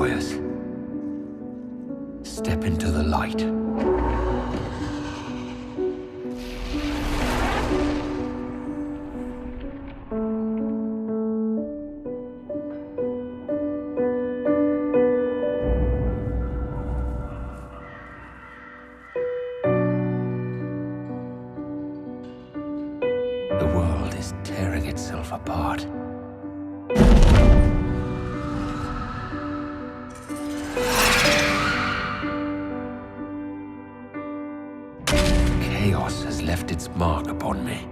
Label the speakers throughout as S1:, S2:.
S1: joyous. Step into the light. The world is tearing itself apart. Chaos has left its mark upon me.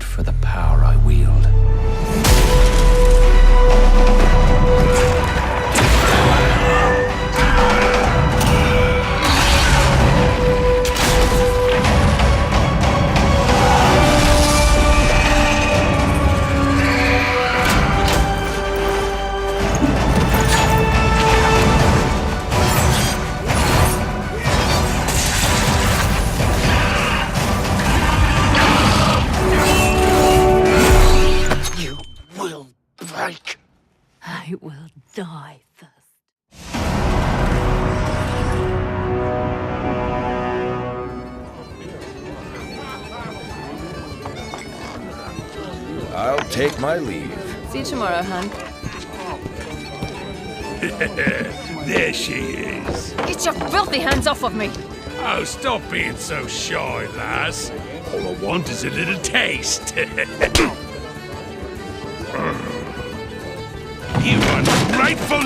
S1: For the power I wield.
S2: I will die first.
S3: I'll take my leave.
S2: See you tomorrow, hon.
S4: There she is.
S2: Get your filthy hands off of me!
S4: Oh, stop being so shy, lass. All I want is a little taste. You ungrateful...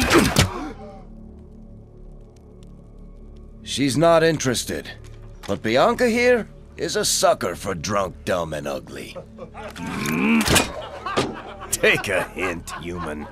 S3: She's not interested. But Bianca here is a sucker for drunk, dumb, and ugly. Take a hint, human.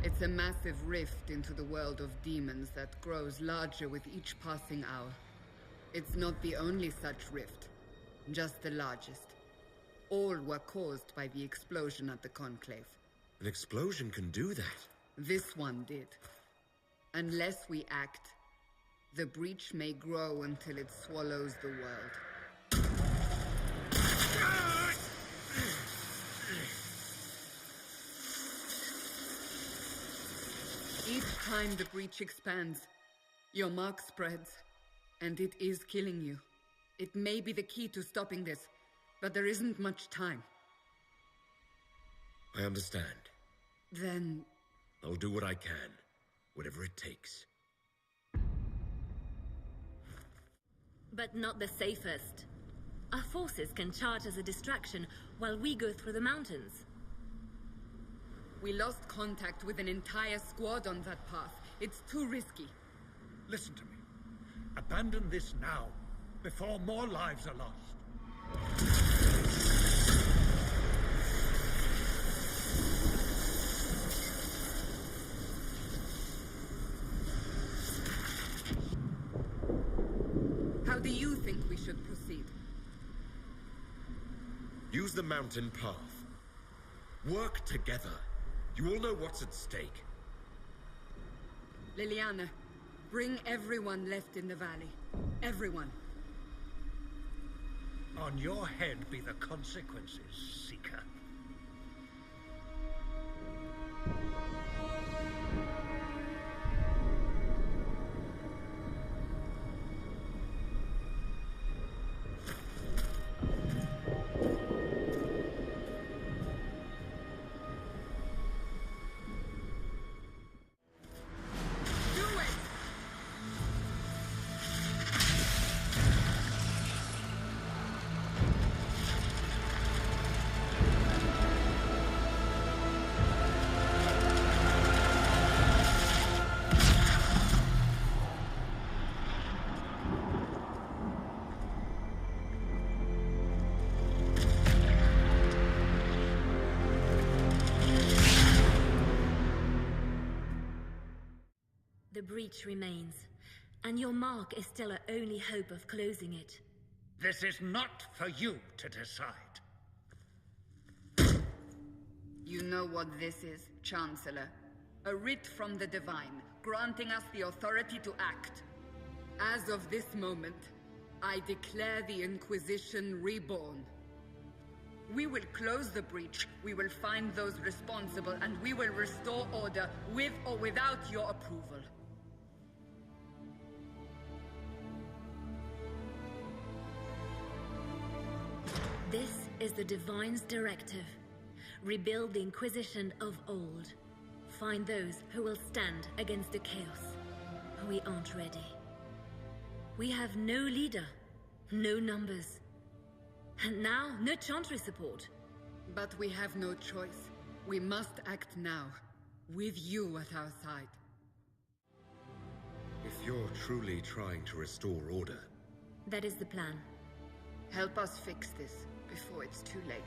S5: It's a massive rift into the world of demons that grows larger with each passing hour. It's not the only such rift, just the largest. All were caused by the explosion at the Conclave.
S6: An explosion can do that?
S5: This one did. Unless we act, the breach may grow until it swallows the world. Each time the breach expands, your mark spreads, and it is killing you. It may be the key to stopping this, but there isn't much time.
S6: I understand.
S5: Then...
S6: I'll do what I can, whatever it takes.
S7: But not the safest. Our forces can charge as a distraction while we go through the mountains.
S5: We lost contact with an entire squad on that path. It's too risky.
S8: Listen to me. Abandon this now, before more lives are lost.
S5: How do you think we should proceed?
S6: Use the mountain path. Work together. You all know what's at stake.
S5: Liliana, bring everyone left in the valley. Everyone.
S8: On your head be the consequences, Seeker.
S7: The breach remains, and your mark is still our only hope of closing it.
S8: This is not for you to decide.
S5: You know what this is, Chancellor? A writ from the Divine, granting us the authority to act. As of this moment, I declare the Inquisition reborn. We will close the breach, we will find those responsible, and we will restore order with or without your approval.
S7: This is the Divine's directive. Rebuild the Inquisition of old. Find those who will stand against the chaos. We aren't ready. We have no leader, no numbers, and now no Chantry support.
S5: But we have no choice. We must act now, with you at our side.
S6: If you're truly trying to restore order,
S7: That is the plan.
S5: Help us fix this before it's too late.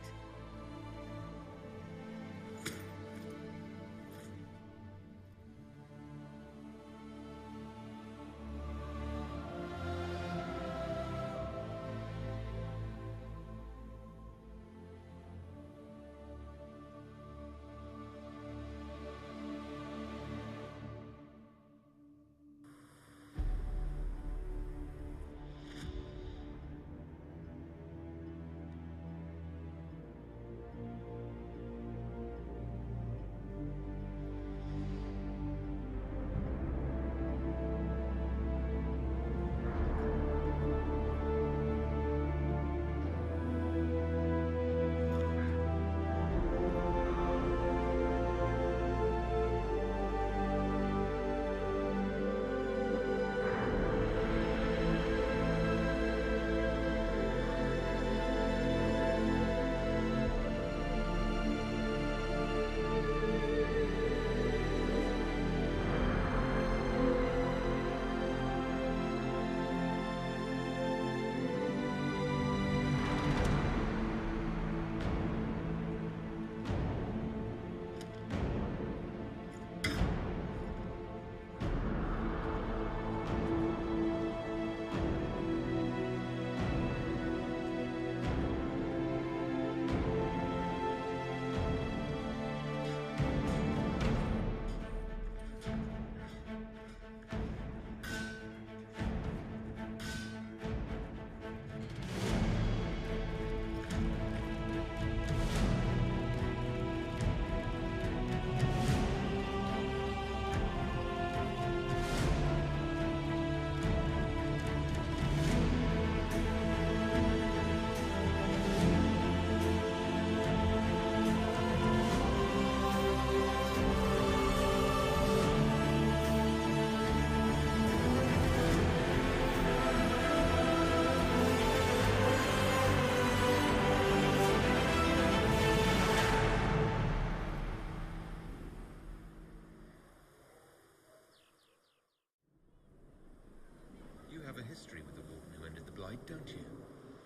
S6: don't you?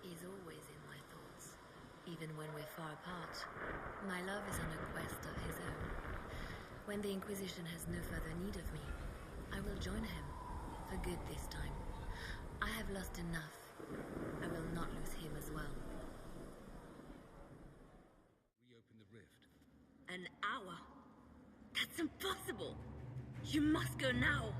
S7: He's always in my thoughts, even when we're far apart. My love is on a quest of his own. When the Inquisition has no further need of me, I will join him, for good this time. I have lost enough. I will not lose him as well.
S6: Reopen the rift.
S7: An hour? That's impossible! You must go now!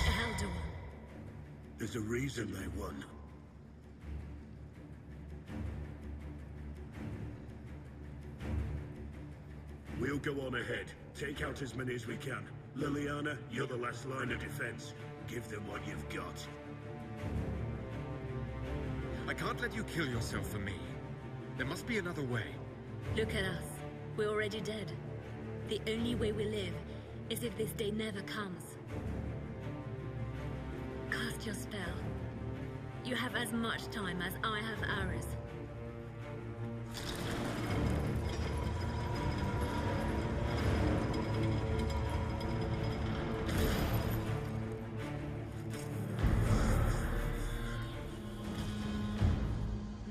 S7: The Elder One.
S8: There's a reason they won. We'll go on ahead. Take out as many as we can. Liliana, you're the last line of defense. Give them what you've got.
S6: I can't let you kill yourself for me. There must be another way.
S7: Look at us. We're already dead. The only way we live is if this day never comes. Cast your spell. You have as much time as I have hours.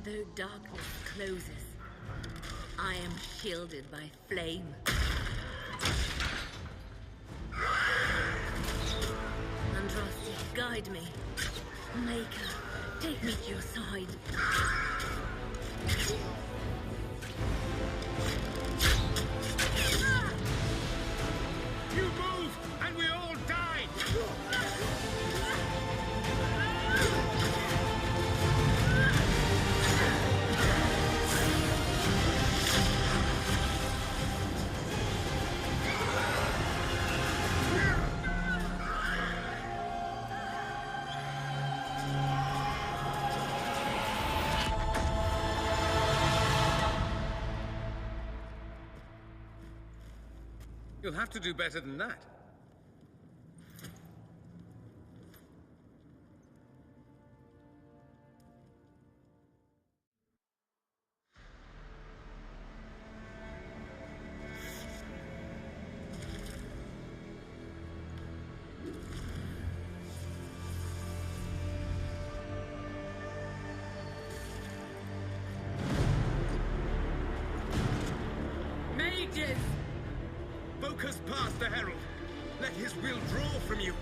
S7: Though darkness closes. I am shielded by flame. Andraste, guide me. Maker, take me to your side.
S4: You move, and we all die! You'll have to do better than that.
S5: Mages!
S6: Focus past the Herald. Let his will draw from you.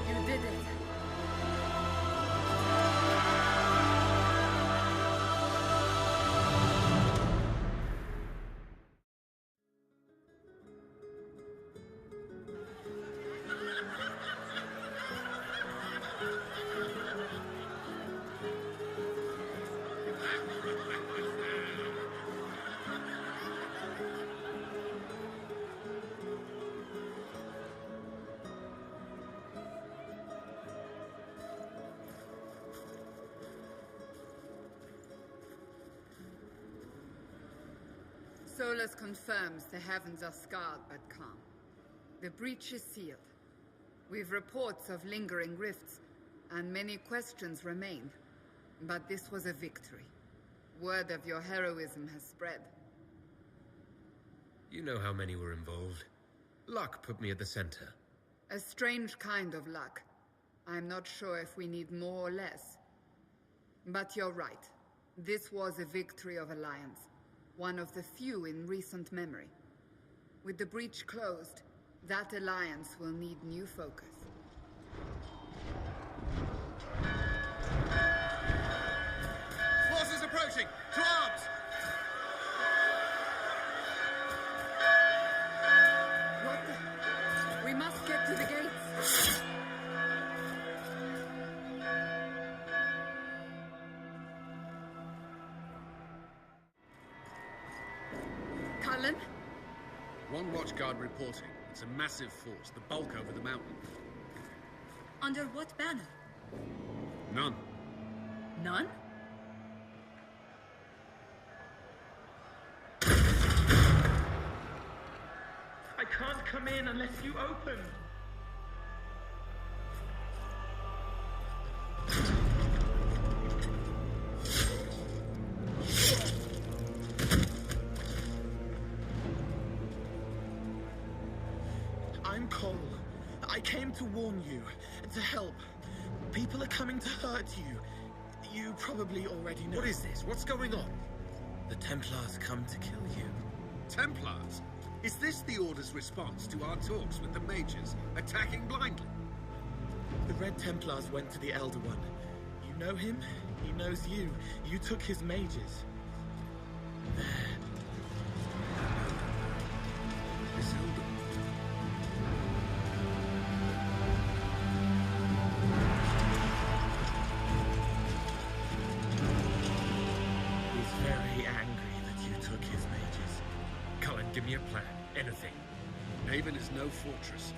S5: You did it. Solus confirms the heavens are scarred but calm. The breach is sealed. We've reports of lingering rifts, and many questions remain. But this was a victory. Word of your heroism has spread.
S9: You know how many were involved. Luck put me at the center.
S5: A strange kind of luck. I'm not sure if we need more or less. But you're right. This was a victory of Alliance. One of the few in recent memory. With the breach closed, that alliance will need new focus.
S6: Forces approaching! To arms!
S5: What the? We must get to the gates. Cullen?
S4: One watchguard reporting. It's a massive force, the bulk over the mountain.
S2: Under what banner?
S4: None.
S2: None?
S10: I can't come in unless you open.
S11: I'm Cole. I came to warn you, to help. People are coming to hurt you. You probably already know.
S6: What is this? What's going on?
S11: The Templars come to kill you.
S4: Templars? Is this the Order's response to our talks with the mages, attacking blindly?
S11: The Red Templars went to the Elder One. You know him, he knows you. You took his mages. There.
S4: This Elder.
S11: very angry that you took his mages.
S9: Cullen, give me a plan. Anything.
S12: Haven is no fortress.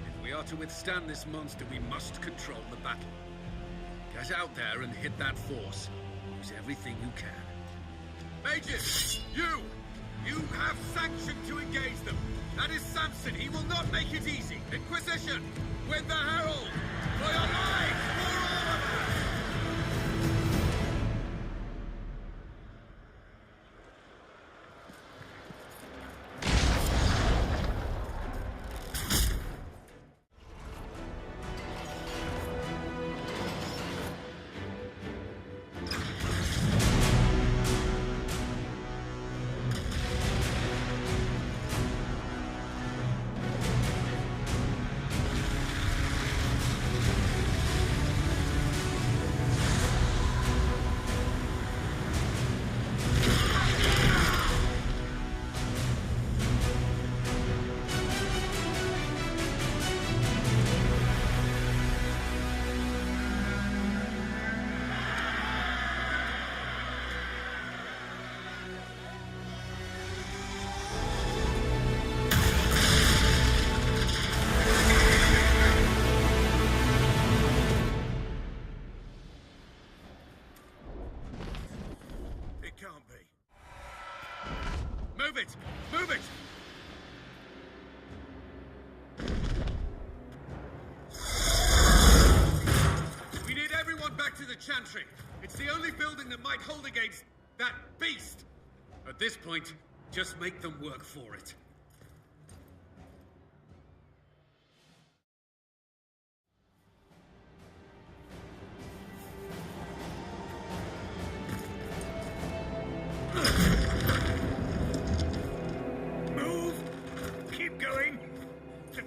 S12: If we are to withstand this monster, we must control the battle. Get out there and hit that force. Use everything you can.
S6: Mages! You have sanction to engage them. That is Samson. He will not make it easy. Inquisition, with the Herald! For your lives! For all of us! Move it! Move it! We need everyone back to the Chantry. It's the only building that might hold against that beast. At this point, just make them work for it.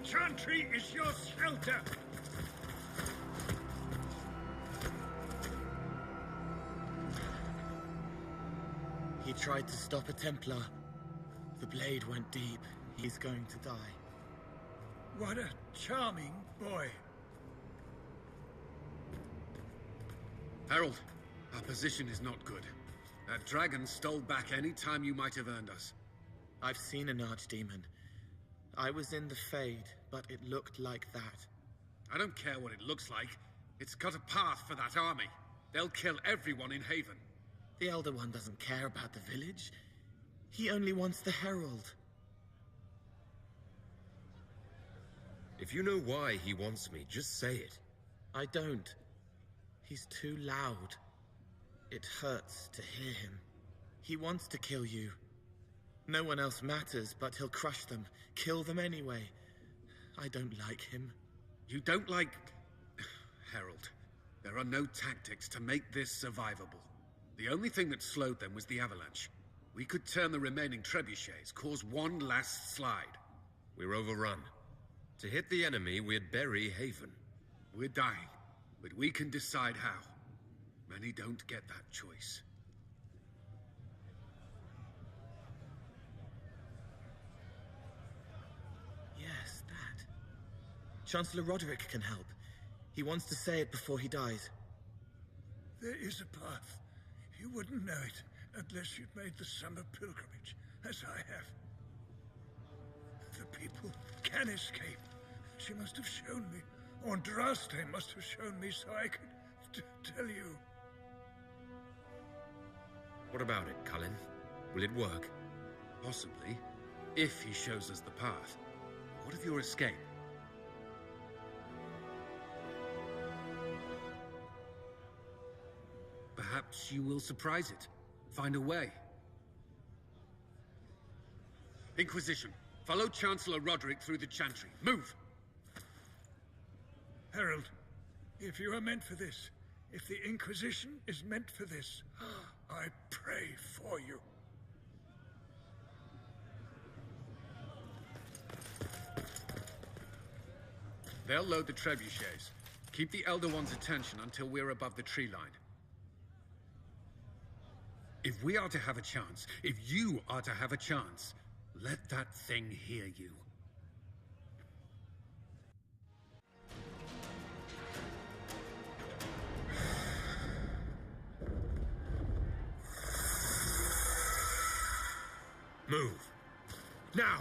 S8: Chantry is your shelter.
S11: He tried to stop a Templar. The blade went deep. He's going to die.
S8: What a charming boy.
S12: Harold, our position is not good. That dragon stole back any time you might have earned us.
S11: I've seen an archdemon. I was in the Fade, but it looked like that.
S12: I don't care what it looks like. It's got a path for that army. They'll kill everyone in Haven.
S11: The Elder One doesn't care about the village. He only wants the Herald.
S9: If you know why he wants me, just say it.
S11: I don't. He's too loud. It hurts to hear him. He wants to kill you. No one else matters, but he'll crush them, kill them anyway. I don't like him.
S12: You don't like... Harold, there are no tactics to make this survivable. The only thing that slowed them was the avalanche. We could turn the remaining trebuchets, cause one last slide.
S9: We're overrun. To hit the enemy, we'd bury Haven.
S12: We're dying, but we can decide how. Many don't get that choice.
S11: Yes, that. Chancellor Roderick can help. He wants to say it before he dies.
S8: There is a path. You wouldn't know it unless you'd made the summer pilgrimage, as I have. The people can escape. She must have shown me. Andraste must have shown me so I could tell you.
S9: What about it, Cullen? Will it work?
S12: Possibly, if he shows us the path. What of your escape? Perhaps you will surprise it. Find a way. Inquisition, follow Chancellor Roderick through the Chantry. Move!
S8: Herald, if you are meant for this, if the Inquisition is meant for this, I pray for you.
S12: They'll load the trebuchets. Keep the Elder One's attention until we're above the tree line. If we are to have a chance, if you are to have a chance, let that thing hear you.
S9: Move. Now!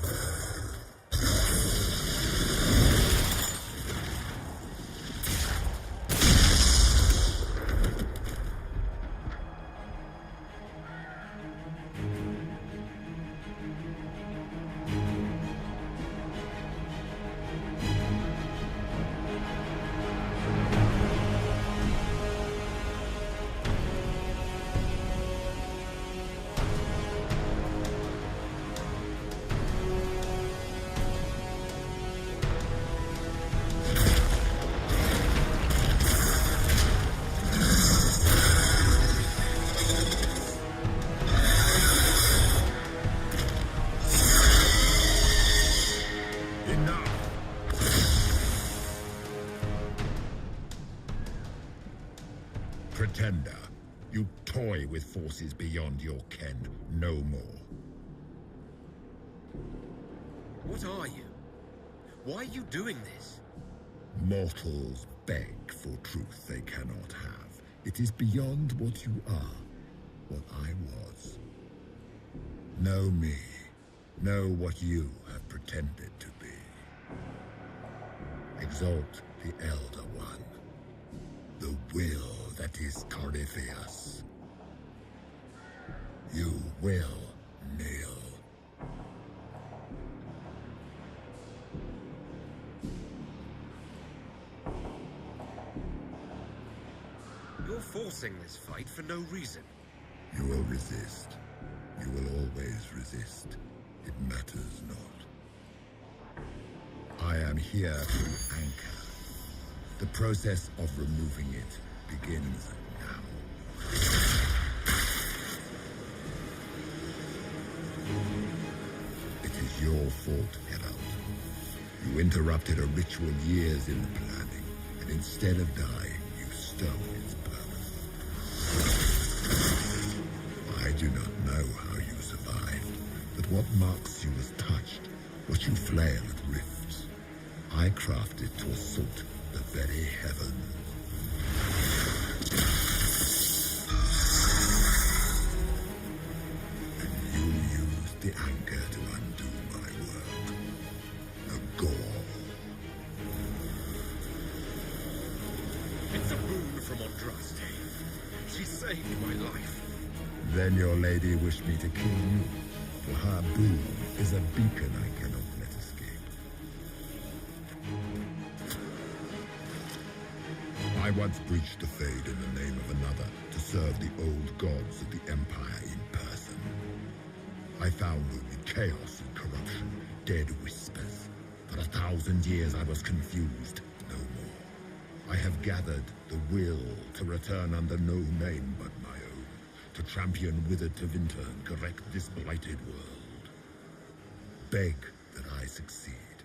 S13: Pretender, you toy with forces beyond your ken no more.
S9: What are you? Why are you doing this?
S13: Mortals beg for truth they cannot have. It is beyond what you are, what I was. Know me. Know what you have pretended to be. Exalt the Elder One. The will that is Corypheus. You will kneel.
S9: You're forcing this fight for no reason.
S13: You will resist. You will always resist. It matters not. I am here to anchor. The process of removing it begins now. It is your fault, Herald. You interrupted a ritual years in the planning, and instead of dying, you stole its purpose. I do not know how you survived, but what marks you as touched, what you flail at rifts, I crafted to assault the very heavens. And you used the anchor to undo my world. The gore.
S9: It's a boon from Andraste. She saved my life.
S13: Then your lady wished me to kill you, for her boon is a beacon I cannot let escape. I once breached the Fade in the name of another to serve the old gods of the Empire in person. I found only chaos and corruption, dead whispers. For 1,000 years I was confused, no more. I have gathered the will to return under no name but my own, to champion withered to winter and correct this blighted world. Beg that I succeed,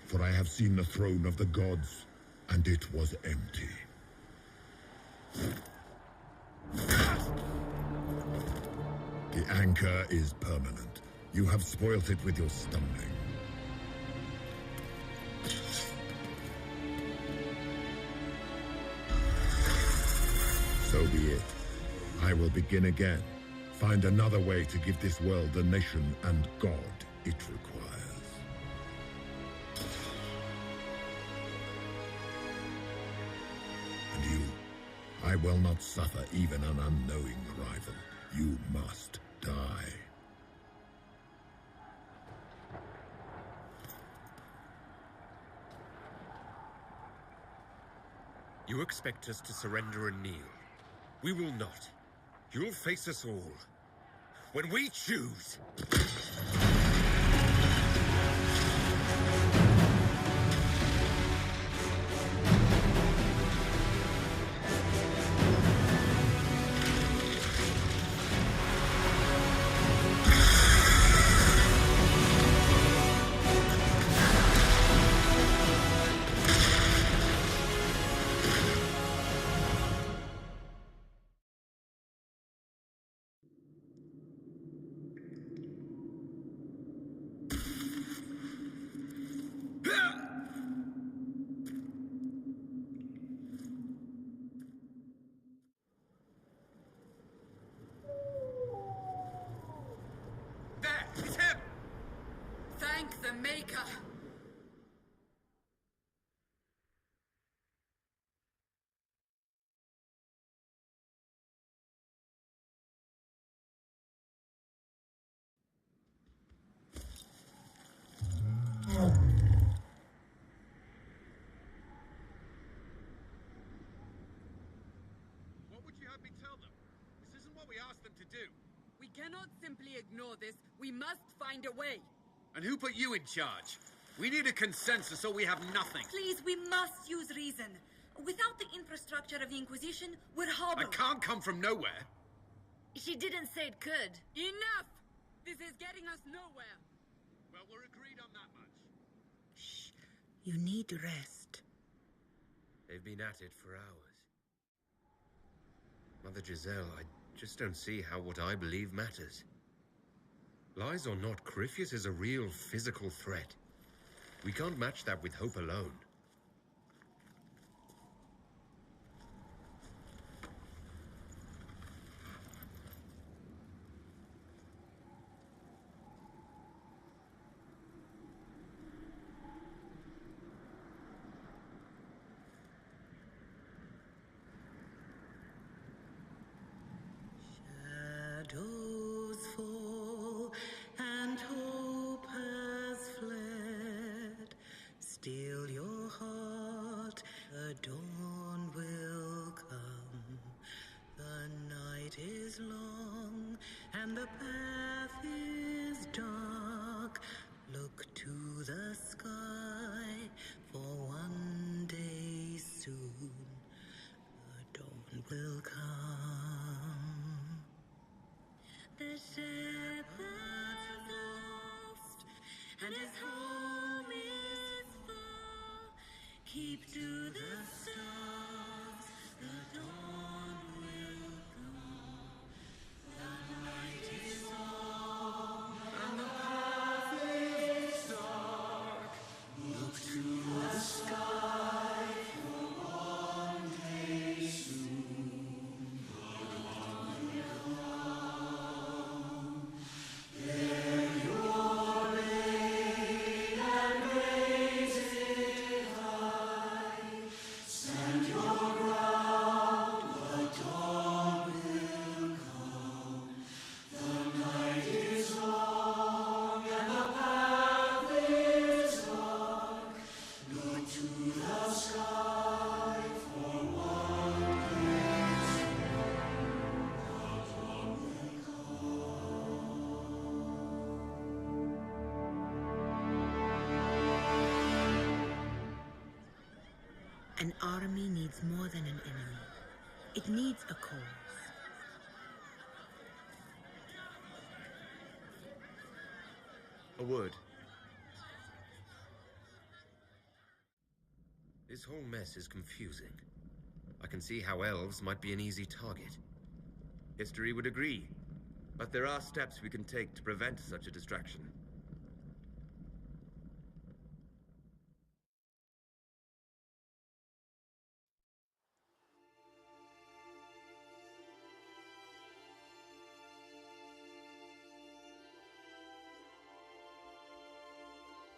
S13: for I have seen the throne of the gods, and it was empty. The anchor is permanent. You have spoilt it with your stumbling. So be it. I will begin again. Find another way to give this world the nation and God it requires. And you, I will not suffer even an unknowing rival. You must die.
S9: You expect us to surrender and kneel. We will not. You'll face us all. When we choose.
S5: Quicker!
S12: What would you have me tell them? This isn't what we asked them to do.
S5: We cannot simply ignore this. We must find a way.
S12: And who put you in charge? We need a consensus or we have nothing.
S2: Please, we must use reason. Without the infrastructure of the Inquisition, we're hobbled.
S12: I can't come from nowhere.
S7: She didn't say it could.
S5: Enough! This is getting us nowhere.
S12: Well, we're agreed on that much.
S11: Shh. You need rest.
S9: They've been at it for hours. Mother Giselle, I just don't see how what I believe matters. Lies or not, Corypheus is a real physical threat. We can't match that with hope alone.
S11: Shadows fall and hope has fled. Still your heart, the dawn will come. The night is long and the path is dark. Look to the sky for one day soon. The dawn will come. The shepherd lost, and his home is far. Keep to the stars, the dawn will come. The night is long, and the path is dark. Look to the sky for one day soon. The dawn will come. There your lane and raise it high. Stand your ground, the dawn will come. The night is long and the path is dark. Look to the sky for one day soon. The dawn will An army needs more than an enemy. It needs a cause.
S9: A word. This whole mess is confusing. I can see how elves might be an easy target. History would agree, but there are steps we can take to prevent such a distraction.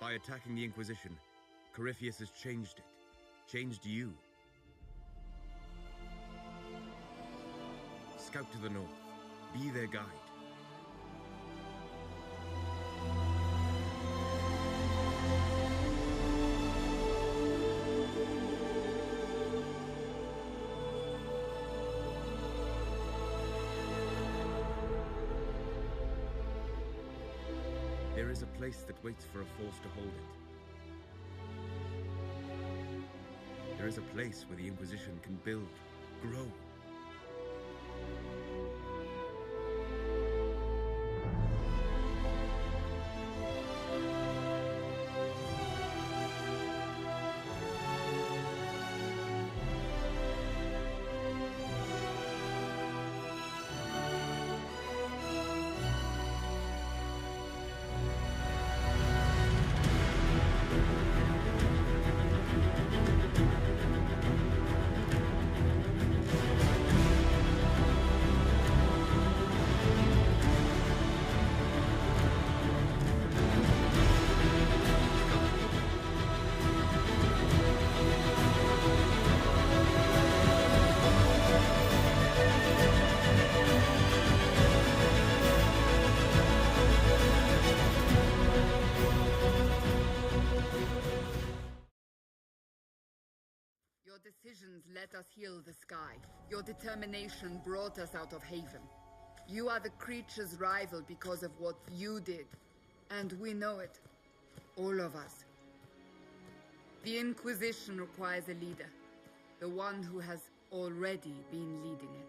S9: By attacking the Inquisition, Corypheus has changed it. Changed you. Scout to the north. Be their guide. There is a place that waits for a force to hold it. There is a place where the Inquisition can build, grow.
S5: decisions let us heal the sky. Your determination brought us out of Haven. You are the creature's rival because of what you did. And we know it. All of us. The Inquisition requires a leader. The one who has already been leading it.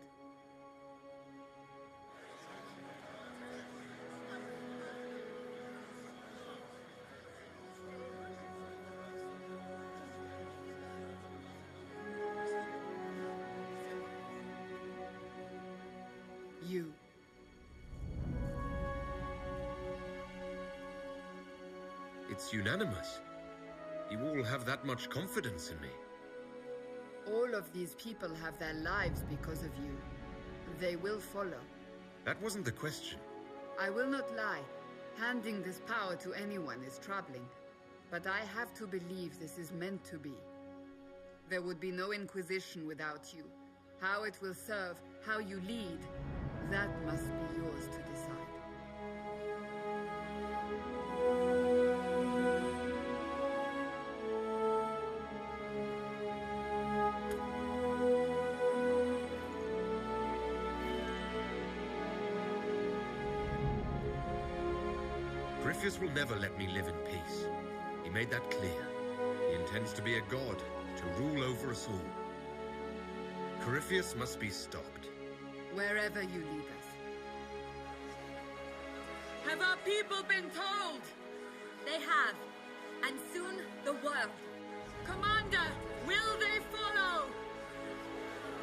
S5: You.
S9: It's unanimous. You all have that much confidence in me.
S5: All of these people have their lives because of you. They will follow.
S9: That wasn't the question.
S5: I will not lie. Handing this power to anyone is troubling. But I have to believe this is meant to be. There would be no Inquisition without you. How it will serve, how you lead, that must be yours to decide.
S9: Griffiths will never let me live in peace. He made that clear. He intends to be a god, to rule over us all. Corypheus must be stopped.
S5: Wherever you lead us. Have our people been told?
S2: They have. And soon, the world.
S5: Commander, will they follow?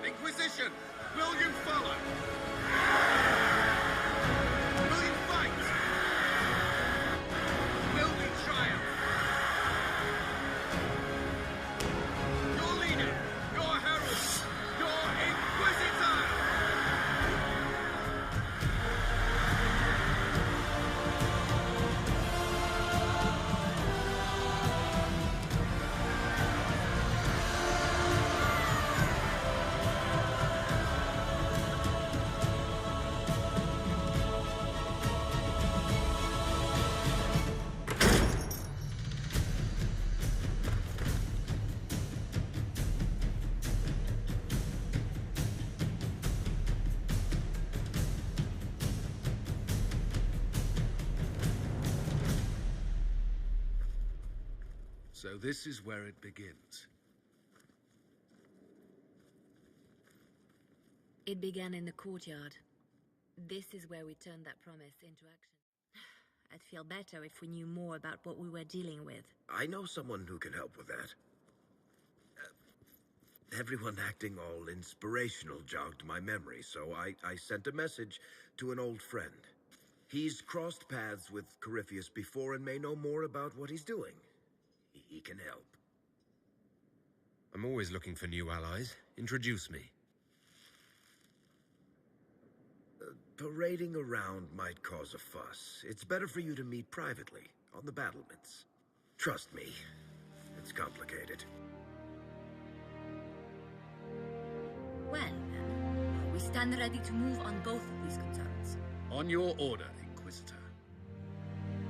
S6: Inquisition, will you follow? Will you fight? Will we triumph? Your leader, your herald, your Inquisitor!
S12: So this is where it begins.
S7: It began in the courtyard. This is where we turned that promise into action. I'd feel better if we knew more about what we were dealing with.
S14: I know someone who can help with that. Everyone acting all inspirational jogged my memory, so I sent a message to an old friend. He's crossed paths with Corypheus before and may know more about what he's doing. He can help.
S9: I'm always looking for new allies. Introduce me.
S14: Parading around might cause a fuss. It's better for you to meet privately, on the battlements. Trust me, it's complicated.
S2: Well, then, we stand ready to move on both of these concerns.
S12: On your order, Inquisitor.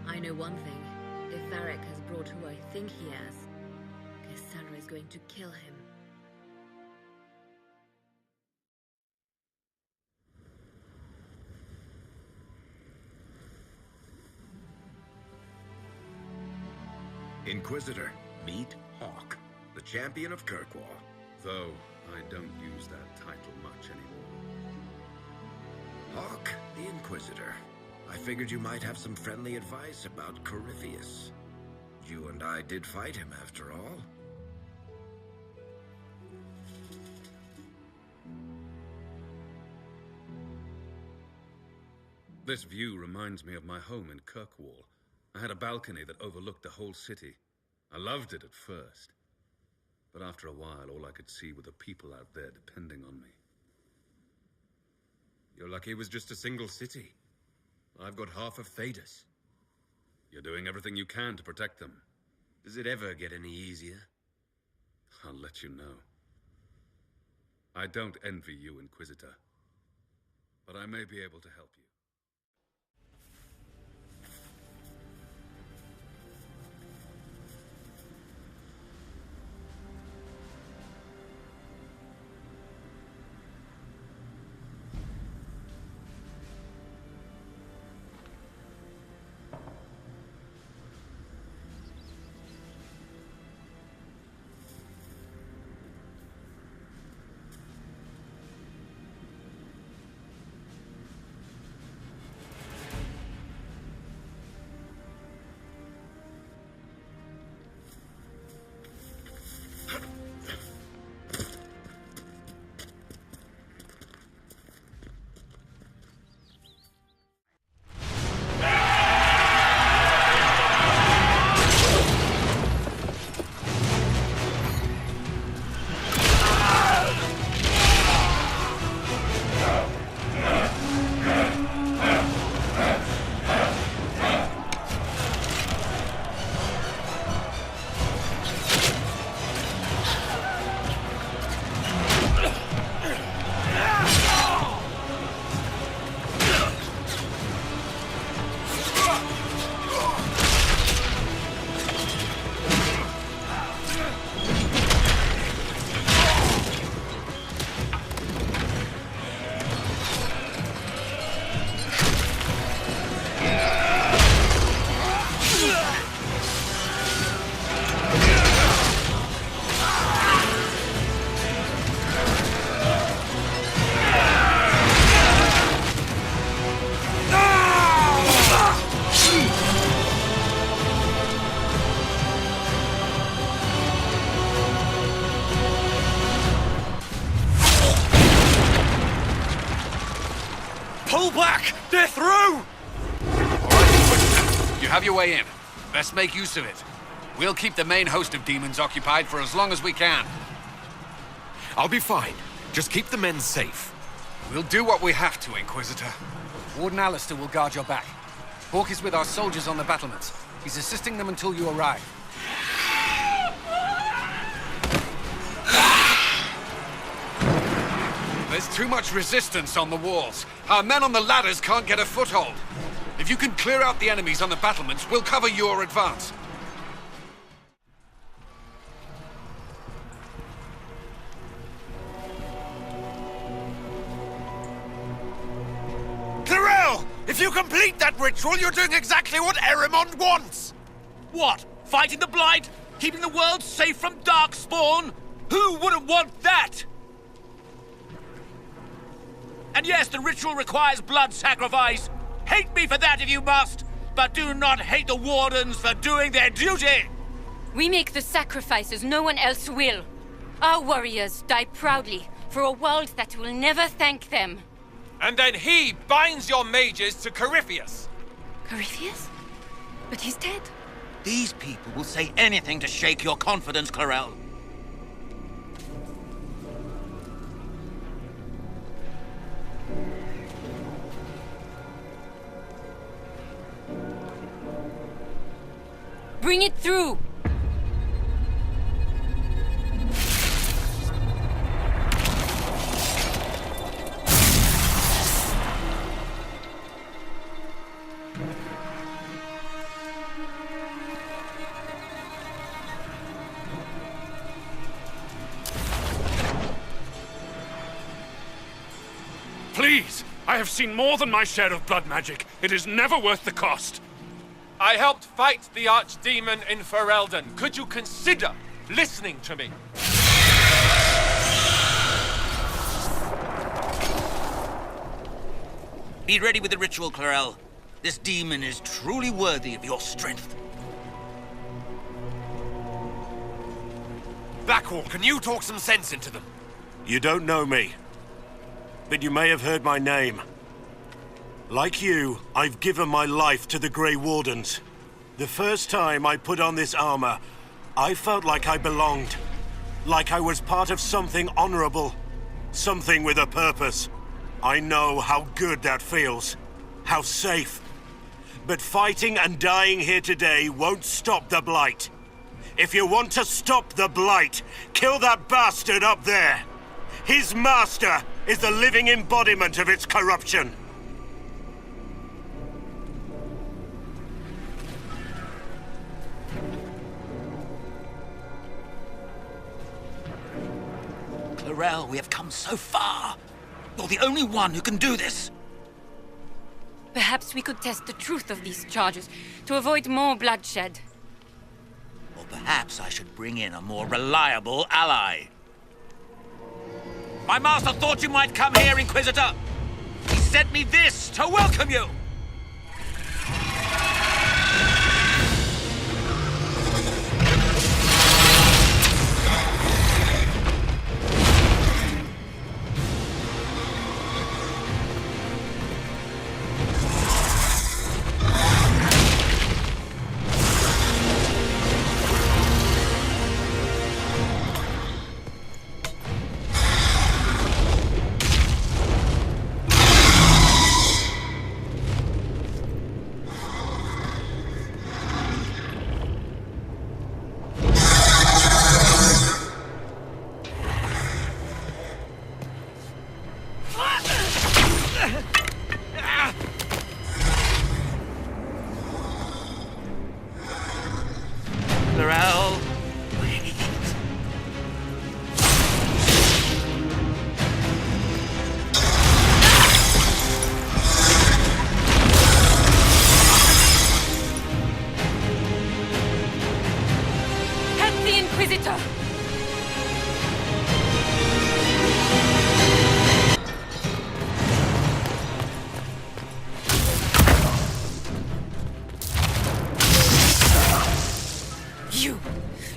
S7: I know one thing. If Varric has brought who I think he has, Cassandra is going to kill him.
S14: Inquisitor, meet Hawk, the champion of Kirkwall.
S12: Though I don't use that title much anymore.
S14: Hawk, the Inquisitor. I figured you might have some friendly advice about Corypheus. You and I did fight him, after all.
S12: This view reminds me of my home in Kirkwall. I had a balcony that overlooked the whole city. I loved it at first. But after a while, all I could see were the people out there depending on me.
S9: You're lucky it was just a single city. I've got half of Thedas.
S12: You're doing everything you can to protect them.
S9: Does it ever get any easier?
S12: I'll let you know. I don't envy you, Inquisitor. But I may be able to help you.
S6: Pull back! They're through!
S12: You have your way in. Best make use of it. We'll keep the main host of demons occupied for as long as we can.
S6: I'll be fine. Just keep the men safe.
S12: We'll do what we have to, Inquisitor. Warden Alistair will guard your back. Hawk is with our soldiers on the battlements. He's assisting them until you arrive. There's too much resistance on the walls. Our men on the ladders can't get a foothold. If you can clear out the enemies on the battlements, we'll cover your advance.
S6: Clarel! If you complete that ritual, you're doing exactly what Erimond wants! What? Fighting the Blight? Keeping the world safe from Darkspawn? Who wouldn't want that? And yes, the ritual requires blood sacrifice. Hate me for that if you must, but do not hate the Wardens for doing their duty!
S15: We make the sacrifices no one else will. Our warriors die proudly for a world that will never thank them.
S6: And then he binds your mages to Corypheus.
S15: Corypheus? But he's dead.
S6: These people will say anything to shake your confidence, Clarel.
S15: Bring it through!
S4: Please! I have seen more than my share of blood magic. It is never worth the cost.
S6: I helped fight the archdemon in Ferelden. Could you consider listening to me? Be ready with the ritual, Clarel. This demon is truly worthy of your strength. Blackwall, can you talk some sense into them?
S16: You don't know me, but you may have heard my name. Like you, I've given my life to the Grey Wardens. The first time I put on this armor, I felt like I belonged. Like I was part of something honorable. Something with a purpose. I know how good that feels. How safe. But fighting and dying here today won't stop the Blight. If you want to stop the Blight, kill that bastard up there. His master is the living embodiment of its corruption.
S6: Clarel, we have come so far. You're the only one who can do this.
S15: Perhaps we could test the truth of these charges to avoid more bloodshed.
S6: Or perhaps I should bring in a more reliable ally. My master thought you might come here, Inquisitor. He sent me this to welcome you.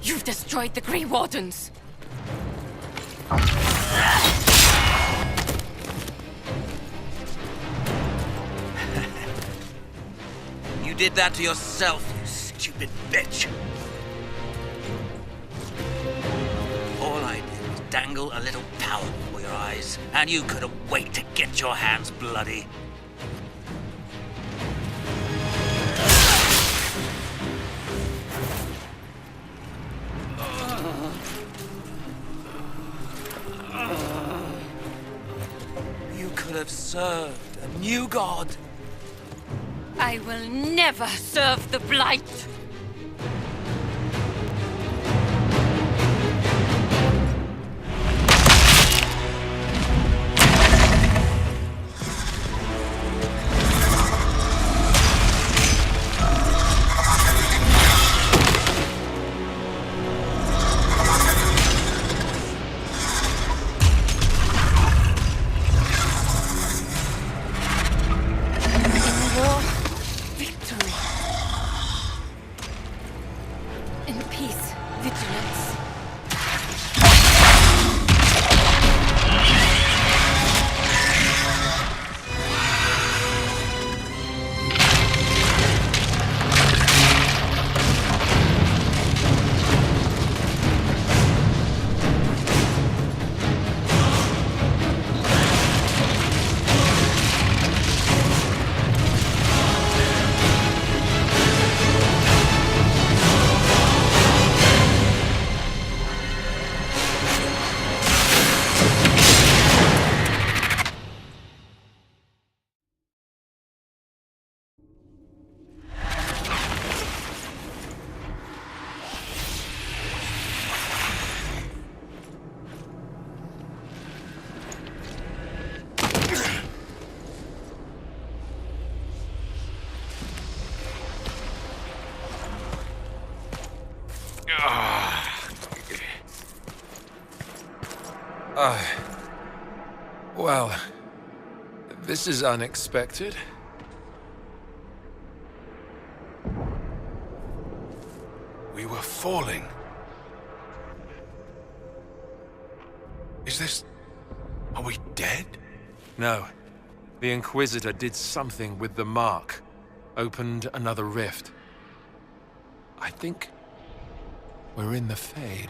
S15: You've destroyed the Grey Wardens.
S17: did that to yourself, you stupid bitch. All I did was dangle a little power before your eyes, and you couldn't wait to get your hands bloody. You could have served a new god.
S15: I will never serve the Blight!
S18: Well, this is unexpected. We were falling. Is this... Are we dead? No. The Inquisitor did something with the mark. Opened another rift. I think... we're in the Fade.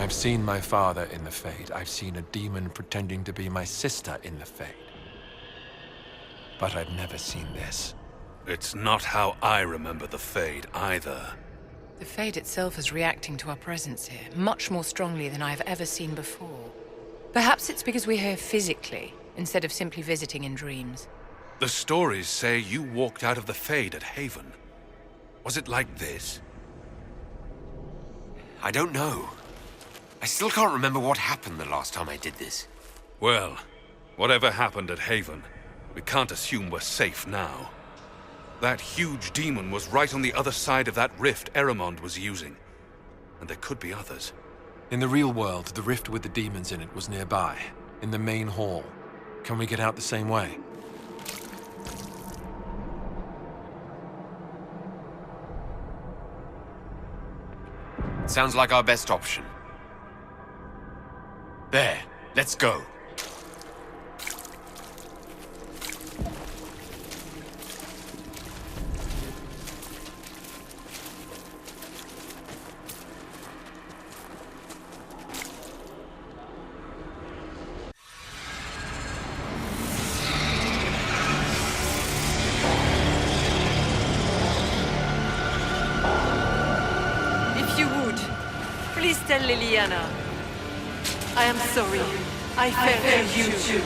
S18: I've seen my father in the Fade. I've seen a demon pretending to be my sister in the Fade. But I've never seen this.
S4: It's not how I remember the Fade, either.
S19: The Fade itself is reacting to our presence here, much more strongly than I've ever seen before. Perhaps it's because we're here physically, instead of simply visiting in dreams.
S4: The stories say you walked out of the Fade at Haven. Was it like this?
S17: I don't know. I still can't remember what happened the last time I did this.
S4: Well, whatever happened at Haven, we can't assume we're safe now. That huge demon was right on the other side of that rift Eramond was using. And there could be others.
S18: In the real world, the rift with the demons in it was nearby, in the main hall. Can we get out the same way?
S17: Sounds like our best option. There, let's go.
S20: If you would, please tell Liliana. I am sorry. I failed you too.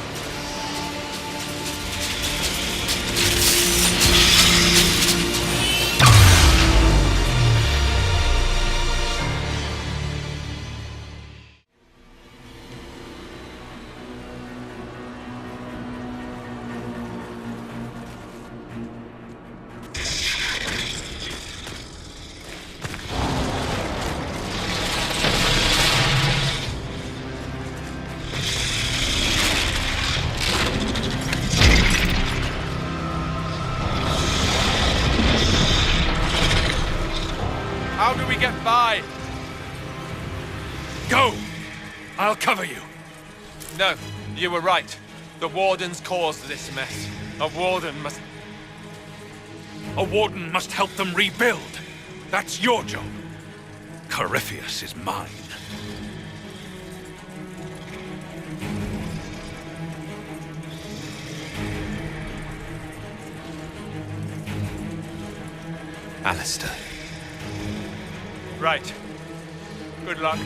S18: How do we get by?
S4: Go! I'll cover you.
S18: No, you were right. The Wardens caused this mess. A Warden must
S4: help them rebuild. That's your job. Corypheus is mine.
S18: Alistair. Right. Good luck.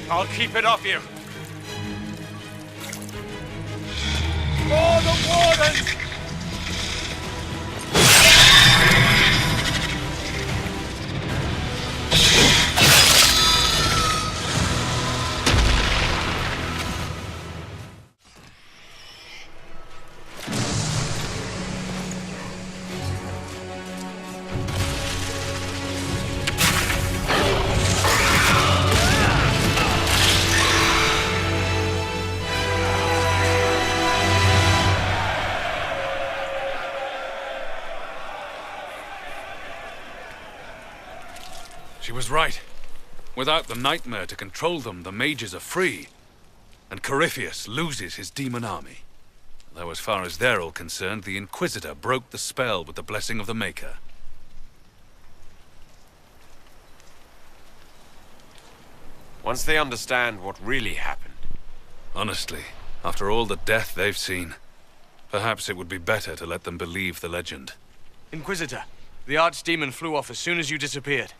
S18: I'll keep it off you. For the Wardens!
S4: She was right. Without the nightmare to control them, the mages are free. And Corypheus loses his demon army. Though as far as they're all concerned, the Inquisitor broke the spell with the blessing of the Maker.
S2: Once they understand what really happened.
S4: Honestly, after all the death they've seen, perhaps it would be better to let them believe the legend.
S21: Inquisitor, the Archdemon flew off as soon as you disappeared.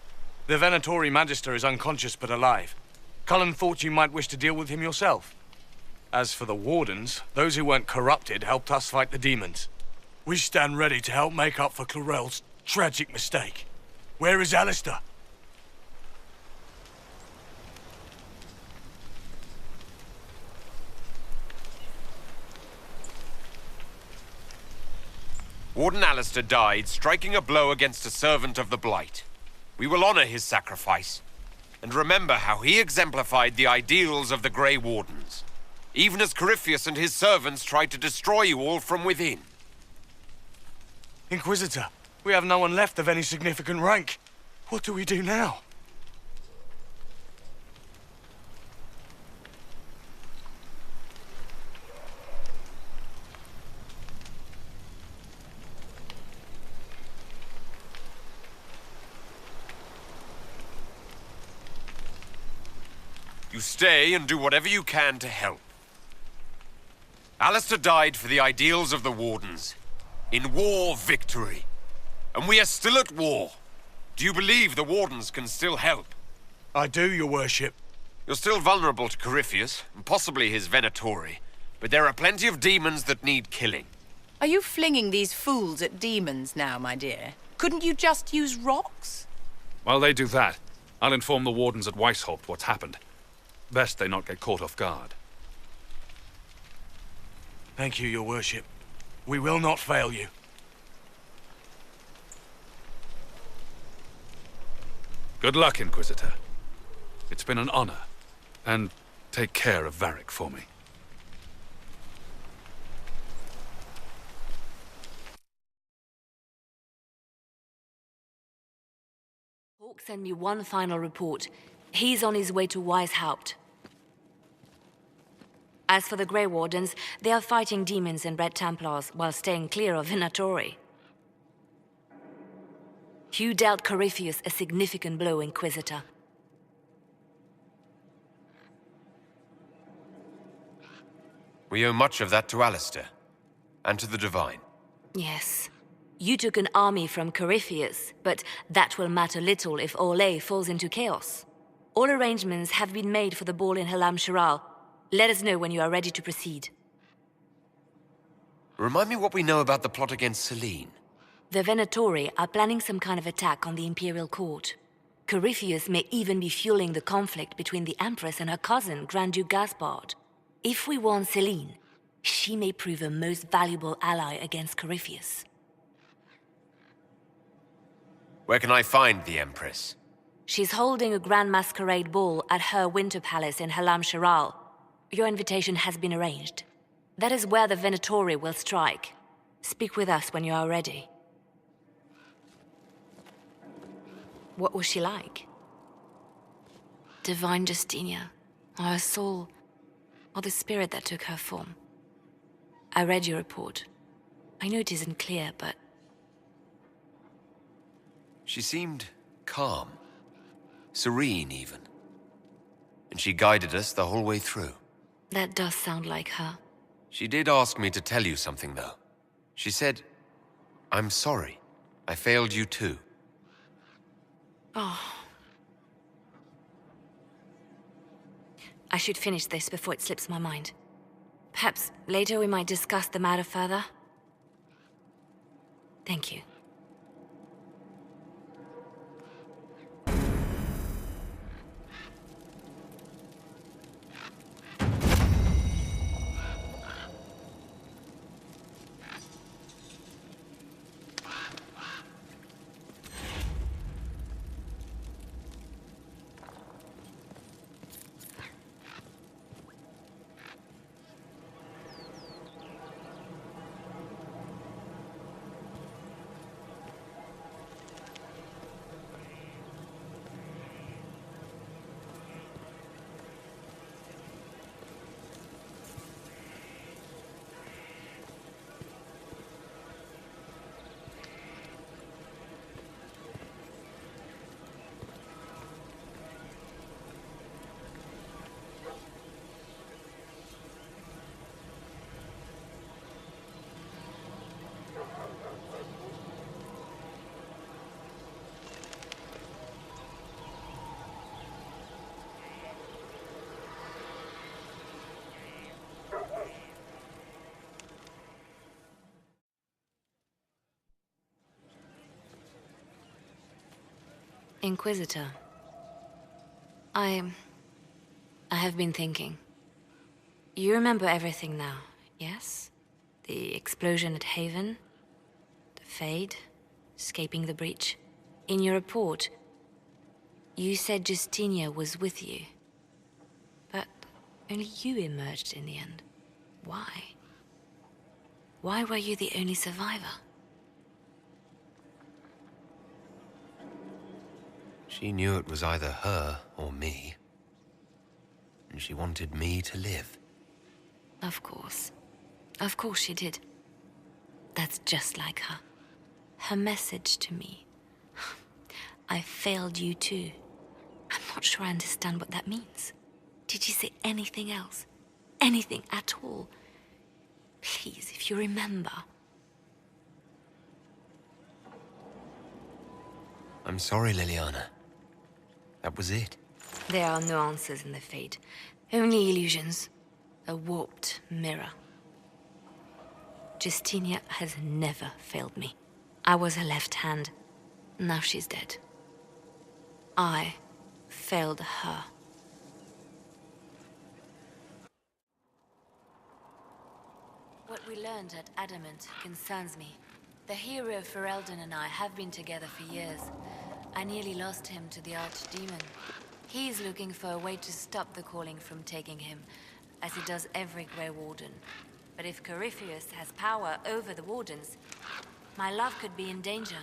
S21: The Venatori Magister is unconscious but alive. Cullen thought you might wish to deal with him yourself. As for the Wardens, those who weren't corrupted helped us fight the demons. We stand ready to help make up for Clorel's tragic mistake. Where is Alistair?
S2: Warden Alistair died striking a blow against a servant of the Blight. We will honor his sacrifice, and remember how he exemplified the ideals of the Grey Wardens, even as Corypheus and his servants tried to destroy you all from within.
S21: Inquisitor, we have no one left of any significant rank. What do we do now?
S2: You stay and do whatever you can to help. Alistair died for the ideals of the Wardens. In war, victory. And we are still at war. Do you believe the Wardens can still help?
S21: I do, your worship.
S2: You're still vulnerable to Corypheus, and possibly his Venatori. But there are plenty of demons that need killing.
S19: Are you flinging these fools at demons now, my dear? Couldn't you just use rocks?
S4: While they do that, I'll inform the Wardens at Weishaupt what's happened. Best they not get caught off guard.
S21: Thank you, your worship. We will not fail you.
S4: Good luck, Inquisitor. It's been an honor. And take care of Varric for me.
S7: Hawk sent me one final report. He's on his way to Weishaupt. As for the Grey Wardens, they are fighting demons and Red Templars while staying clear of Venatori. You dealt Corypheus a significant blow, Inquisitor.
S2: We owe much of that to Alistair, and to the Divine.
S7: Yes. You took an army from Corypheus, but that will matter little if Orlais falls into chaos. All arrangements have been made for the ball in Halam Shiral. Let us know when you are ready to proceed.
S2: Remind me what we know about the plot against Selene.
S7: The Venatori are planning some kind of attack on the Imperial Court. Corypheus may even be fueling the conflict between the Empress and her cousin, Grand Duke Gaspard. If we warn Selene, she may prove a most valuable ally against Corypheus.
S2: Where can I find the Empress?
S7: She's holding a grand masquerade ball at her winter palace in Halam Shiral. Your invitation has been arranged. That is where the Venatori will strike. Speak with us when you are ready. What was she like? Divine Justinia, or her soul, or the spirit that took her form? I read your report. I know it isn't clear, but...
S2: She seemed calm. Serene, even. And she guided us the whole way through.
S7: That does sound like her.
S2: She did ask me to tell you something, though. She said, "I'm sorry. I failed you too."
S7: Oh. I should finish this before it slips my mind. Perhaps later we might discuss the matter further. Thank you. Inquisitor, I have been thinking. You remember everything now, yes? The explosion at Haven, the Fade, escaping the breach. In your report, you said Justinia was with you. But only you emerged in the end. Why? Why were you the only survivor?
S2: She knew it was either her or me. And she wanted me to live.
S7: Of course. Of course she did. That's just like her. Her message to me. I failed you too. I'm not sure I understand what that means. Did you say anything else? Anything at all? Please, if you remember.
S2: I'm sorry, Liliana. That was it.
S7: There are no answers in the Fade. Only illusions. A warped mirror. Justinia has never failed me. I was her left hand. Now she's dead. I failed her. What we learned at Adamant concerns me. The hero Ferelden and I have been together for years. I nearly lost him to the archdemon. He's looking for a way to stop the calling from taking him, as he does every Grey Warden. But if Corypheus has power over the Wardens, my love could be in danger.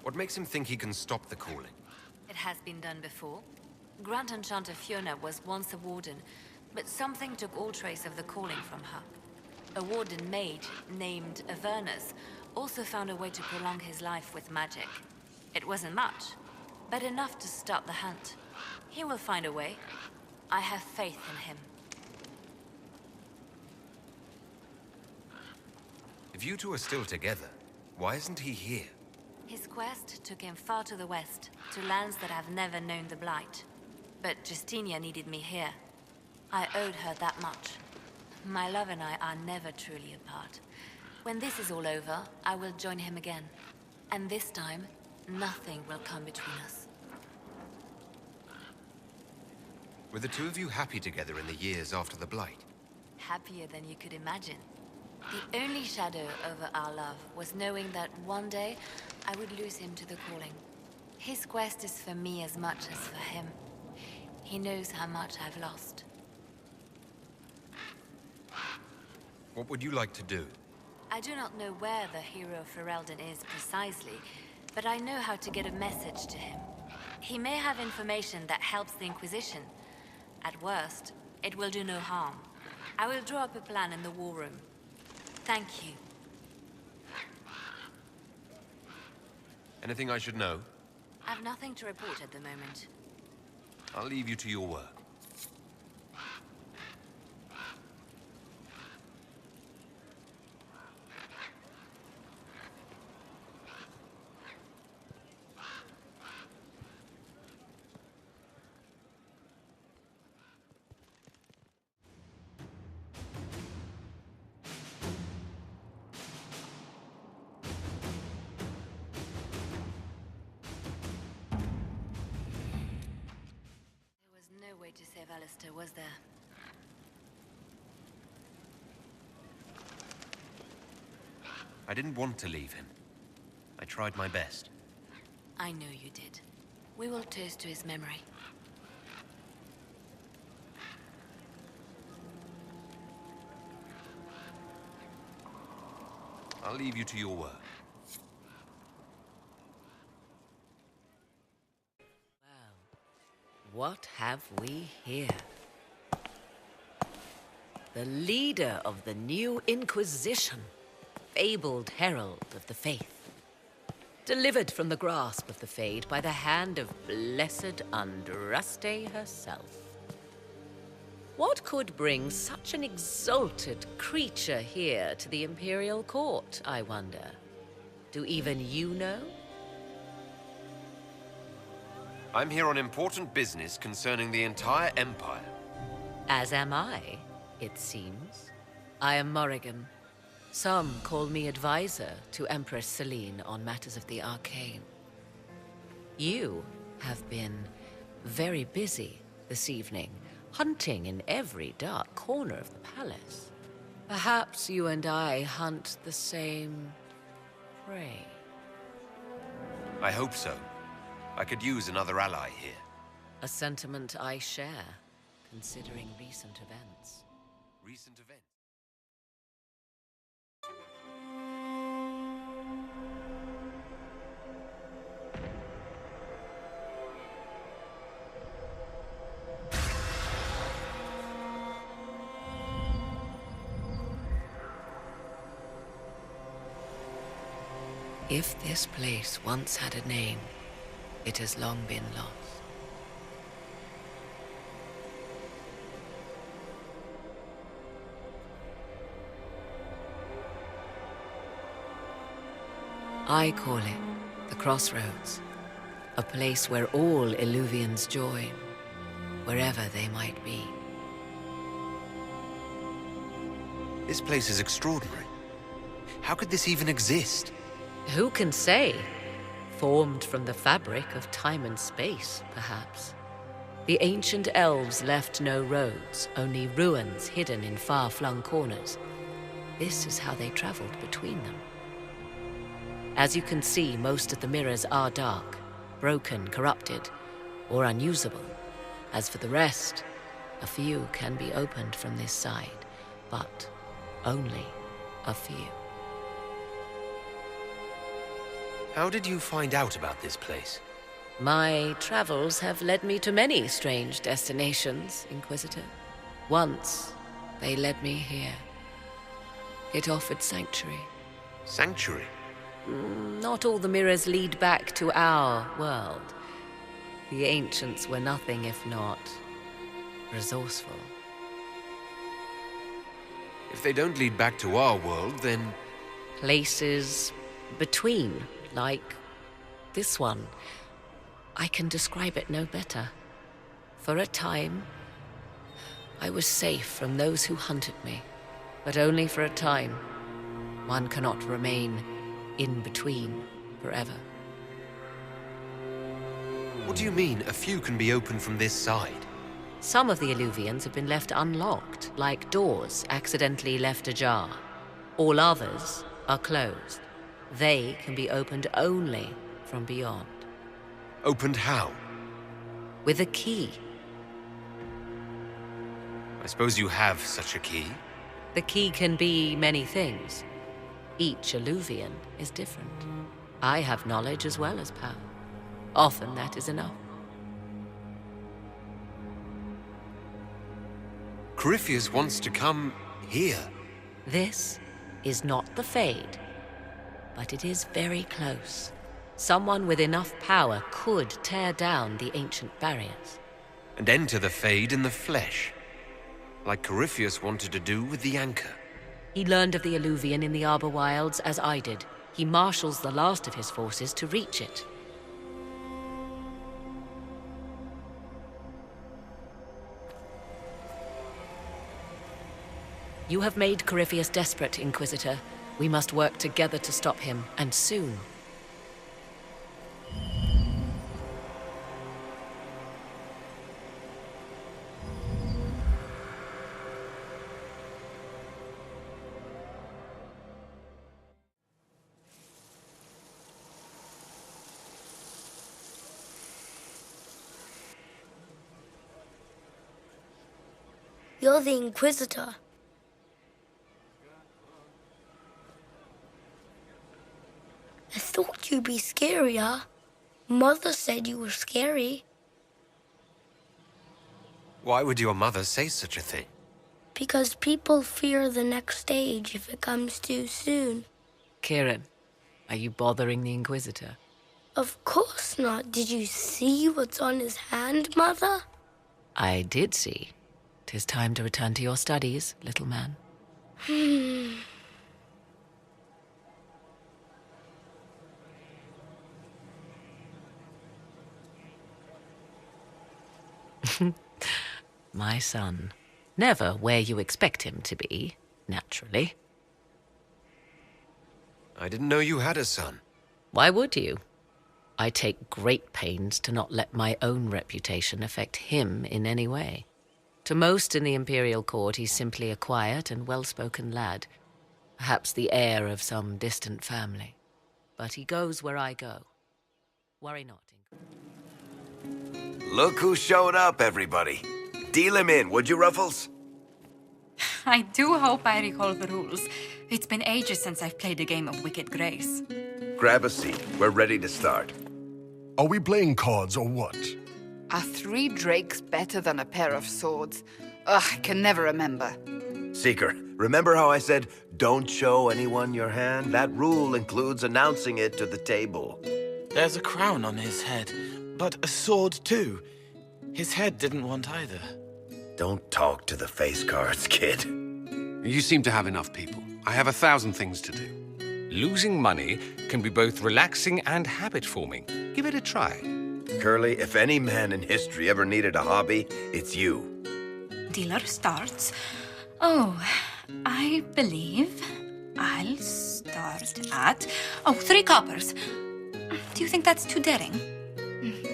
S2: What makes him think he can stop the calling?
S7: It has been done before. Grand Enchanter Fiona was once a Warden, but something took all trace of the calling from her. A Warden maid named Avernus also found a way to prolong his life with magic. It wasn't much, but enough to stop the hunt. He will find a way. I have faith in him.
S2: If you two are still together, why isn't he here?
S7: His quest took him far to the west, to lands that have never known the Blight. But Justinia needed me here. I owed her that much. My love and I are never truly apart. When this is all over, I will join him again. And this time, nothing will come between us.
S2: Were the two of you happy together in the years after the Blight?
S7: Happier than you could imagine. The only shadow over our love was knowing that one day I would lose him to the calling. His quest is for me as much as for him. He knows how much I've lost.
S2: What would you like to do?
S7: I do not know where the hero Ferelden is precisely, but I know how to get a message to him. He may have information that helps the Inquisition. At worst, it will do no harm. I will draw up a plan in the war room. Thank you.
S2: Anything I should know?
S7: I've nothing to report at the moment.
S2: I'll leave you to your work.
S7: No way to save Alistair, was there?
S2: I didn't want to leave him. I tried my best.
S7: I know you did. We will toast to his memory.
S2: I'll leave you to your work.
S1: What have we here? The leader of the new Inquisition, fabled herald of the faith. Delivered from the grasp of the Fade by the hand of blessed Andraste herself. What could bring such an exalted creature here to the Imperial Court, I wonder? Do even you know?
S2: I'm here on important business concerning the entire Empire.
S1: As am I, it seems. I am Morrigan. Some call me advisor to Empress Celine on matters of the arcane. You have been very busy this evening, hunting in every dark corner of the palace. Perhaps you and I hunt the same prey.
S2: I hope so. I could use another ally here.
S1: A sentiment I share, considering recent events.
S2: Recent events?
S1: If this place once had a name, it has long been lost. I call it the Crossroads, a place where all Illuvians join, wherever they might be.
S2: This place is extraordinary. How could this even exist?
S1: Who can say? Formed from the fabric of time and space, perhaps. The ancient elves left no roads, only ruins hidden in far-flung corners. This is how they traveled between them. As you can see, most of the mirrors are dark, broken, corrupted, or unusable. As for the rest, a few can be opened from this side, but only a few.
S2: How did you find out about this place?
S1: My travels have led me to many strange destinations, Inquisitor. Once, they led me here. It offered sanctuary.
S2: Sanctuary?
S1: Not all the mirrors lead back to our world. The ancients were nothing if not resourceful.
S2: If they don't lead back to our world, then...
S1: Places between, like this one. I can describe it no better. For a time, I was safe from those who hunted me, but only for a time. One cannot remain in between forever.
S2: What do you mean, a few can be opened from this side?
S1: Some of the Illuvians have been left unlocked, like doors accidentally left ajar. All others are closed. They can be opened only from beyond.
S2: Opened how?
S1: With a key.
S2: I suppose you have such a key?
S1: The key can be many things. Each Illuvian is different. I have knowledge as well as power. Often that is enough.
S2: Corypheus wants to come here.
S1: This is not the Fade, but it is very close. Someone with enough power could tear down the ancient barriers.
S2: And enter the Fade in the flesh, like Corypheus wanted to do with the Anchor.
S1: He learned of the Alluvian in the Arbor Wilds as I did. He marshals the last of his forces to reach it. You have made Corypheus desperate, Inquisitor. We must work together to stop him, and soon.
S3: You're the Inquisitor. I thought you'd be scarier. Mother said you were scary.
S2: Why would your mother say such a thing?
S3: Because people fear the next stage if it comes too soon.
S1: Kieran, are you bothering the Inquisitor?
S3: Of course not. Did you see what's on his hand, Mother?
S1: I did see. 'Tis time to return to your studies, little man. My son. Never where you expect him to be, naturally.
S2: I didn't know you had a son.
S1: Why would you? I take great pains to not let my own reputation affect him in any way. To most in the Imperial Court, he's simply a quiet and well-spoken lad, perhaps the heir of some distant family. But he goes where I go. Worry not.
S14: Look who showed up, everybody. Deal him in, would you, Ruffles?
S22: I do hope I recall the rules. It's been ages since I've played a game of Wicked Grace.
S14: Grab a seat. We're ready to start.
S23: Are we playing cards or what?
S24: Are 3 drakes better than a pair of swords? Ugh, I can never remember.
S14: Seeker, remember how I said, don't show anyone your hand? That rule includes announcing it to the table.
S11: There's a crown on his head, but a sword too. His head didn't want either.
S14: Don't talk to the face cards, kid.
S25: You seem to have enough people. I have 1,000 things to do. Losing money can be both relaxing and habit-forming. Give it a try.
S14: Curly, if any man in history ever needed a hobby, it's you.
S22: Dealer starts. Oh, I believe I'll start at... 3 coppers. Do you think that's too daring?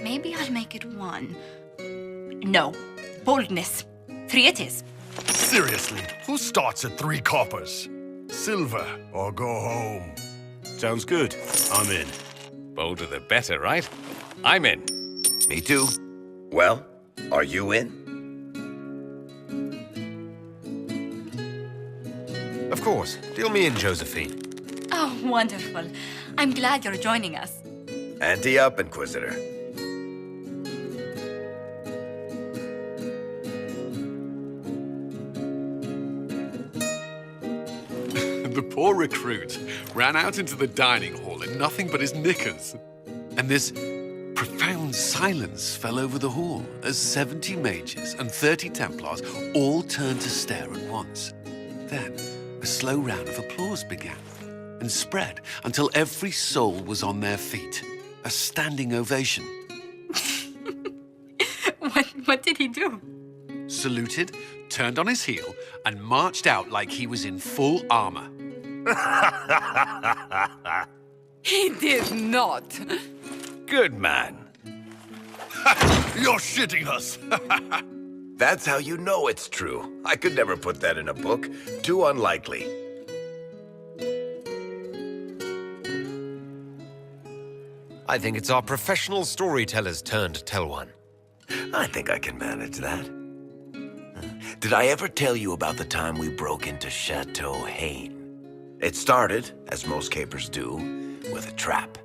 S22: Maybe I'll make it 1. No. Boldness. 3 it is.
S23: Seriously, who starts at 3 coppers? Silver or go home.
S25: Sounds good. I'm in. Bolder the better, right? I'm in.
S14: Me too. Well, are you in?
S2: Of course. Deal me in, Josephine.
S22: Oh, wonderful. I'm glad you're joining us.
S14: Ante up, Inquisitor.
S25: The poor recruit ran out into the dining hall in nothing but his knickers. And this profound silence fell over the hall as 70 mages and 30 Templars all turned to stare at once. Then a slow round of applause began and spread until every soul was on their feet. A standing ovation.
S22: What did he do?
S25: Saluted, turned on his heel, and marched out like he was in full armor.
S24: He did not.
S25: Good man.
S23: You're shitting us.
S14: That's how you know it's true. I could never put that in a book. Too unlikely.
S2: I think it's our professional storyteller's turn to tell one.
S14: I think I can manage that. Did I ever tell you about the time we broke into Chateau Hain? It started, as most capers do, with a trap.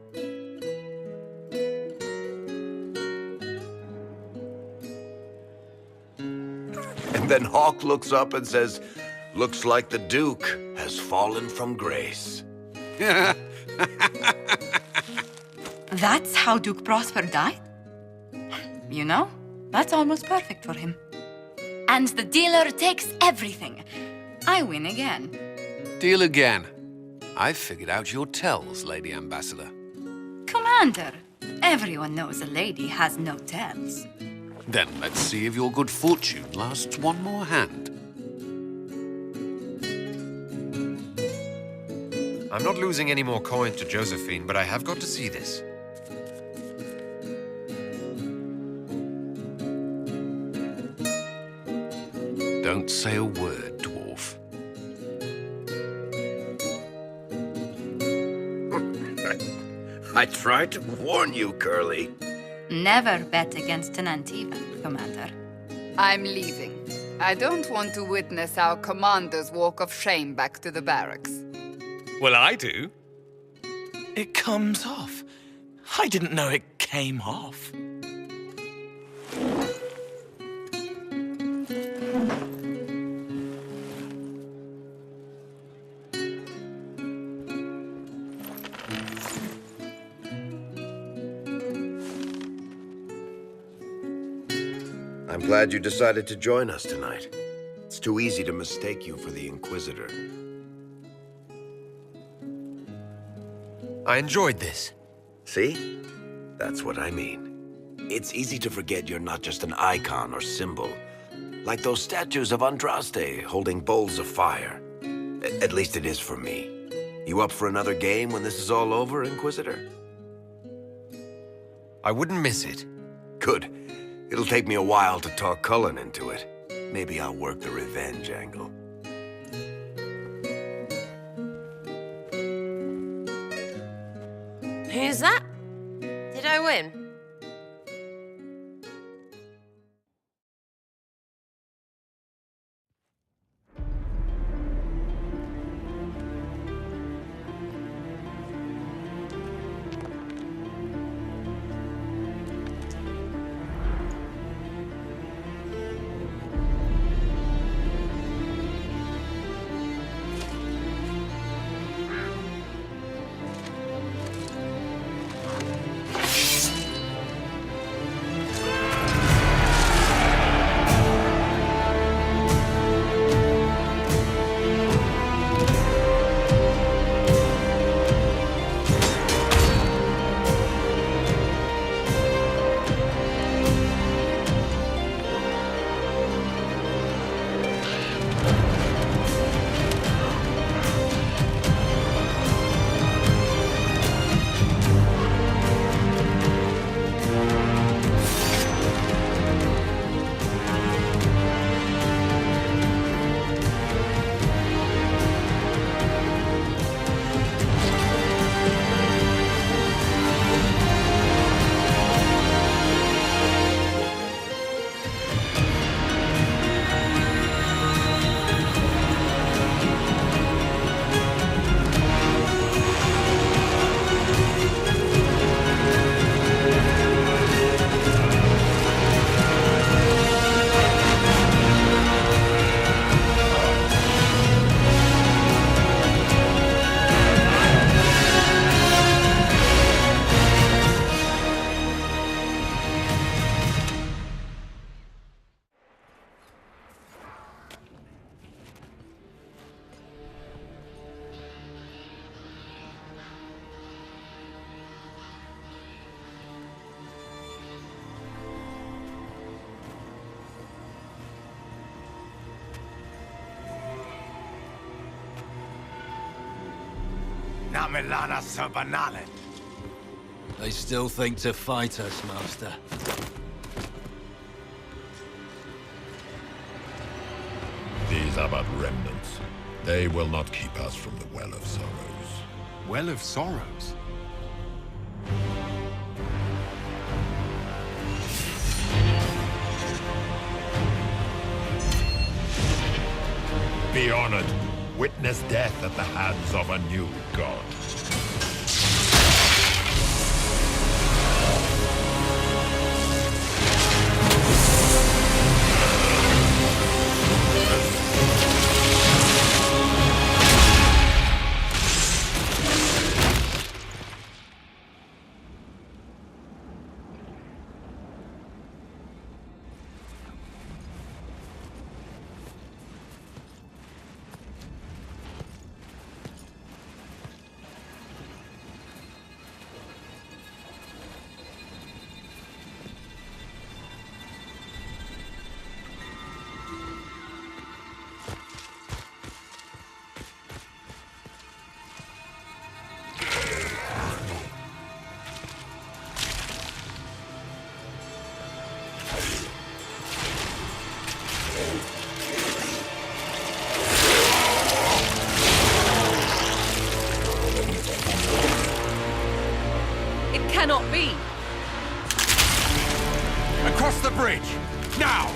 S14: And Then Hawk looks up and says, "Looks like the Duke has fallen from grace."
S22: That's how Duke Prosper died? You know, that's almost perfect for him. And the dealer takes everything. I win again.
S25: Deal again. I've figured out your tells, Lady Ambassador.
S22: Commander, everyone knows a lady has no tells.
S25: Then let's see if your good fortune lasts one more hand.
S2: I'm not losing any more coin to Josephine, but I have got to see this.
S25: Don't say a word, dwarf.
S14: I tried to warn you, Curly.
S22: Never bet against an Antivan, Commander.
S24: I'm leaving. I don't want to witness our commander's walk of shame back to the barracks.
S5: Well, I do. It comes off. I didn't know it came off.
S14: I'm glad you decided to join us tonight. It's too easy to mistake you for the Inquisitor.
S2: I enjoyed this.
S14: See? That's what I mean. It's easy to forget you're not just an icon or symbol. Like those statues of Andraste holding bowls of fire. At least it is for me. You up for another game when this is all over, Inquisitor?
S2: I wouldn't miss it.
S14: Good. It'll take me a while to talk Cullen into it. Maybe I'll work the revenge angle.
S8: Who's that? Did I win?
S9: They still think to fight us, Master.
S23: These are but remnants. They will not keep us from the Well of Sorrows.
S18: Well of Sorrows?
S23: Be honored. Witness death at the hands of a new god.
S1: It cannot be!
S2: Across the bridge! Now!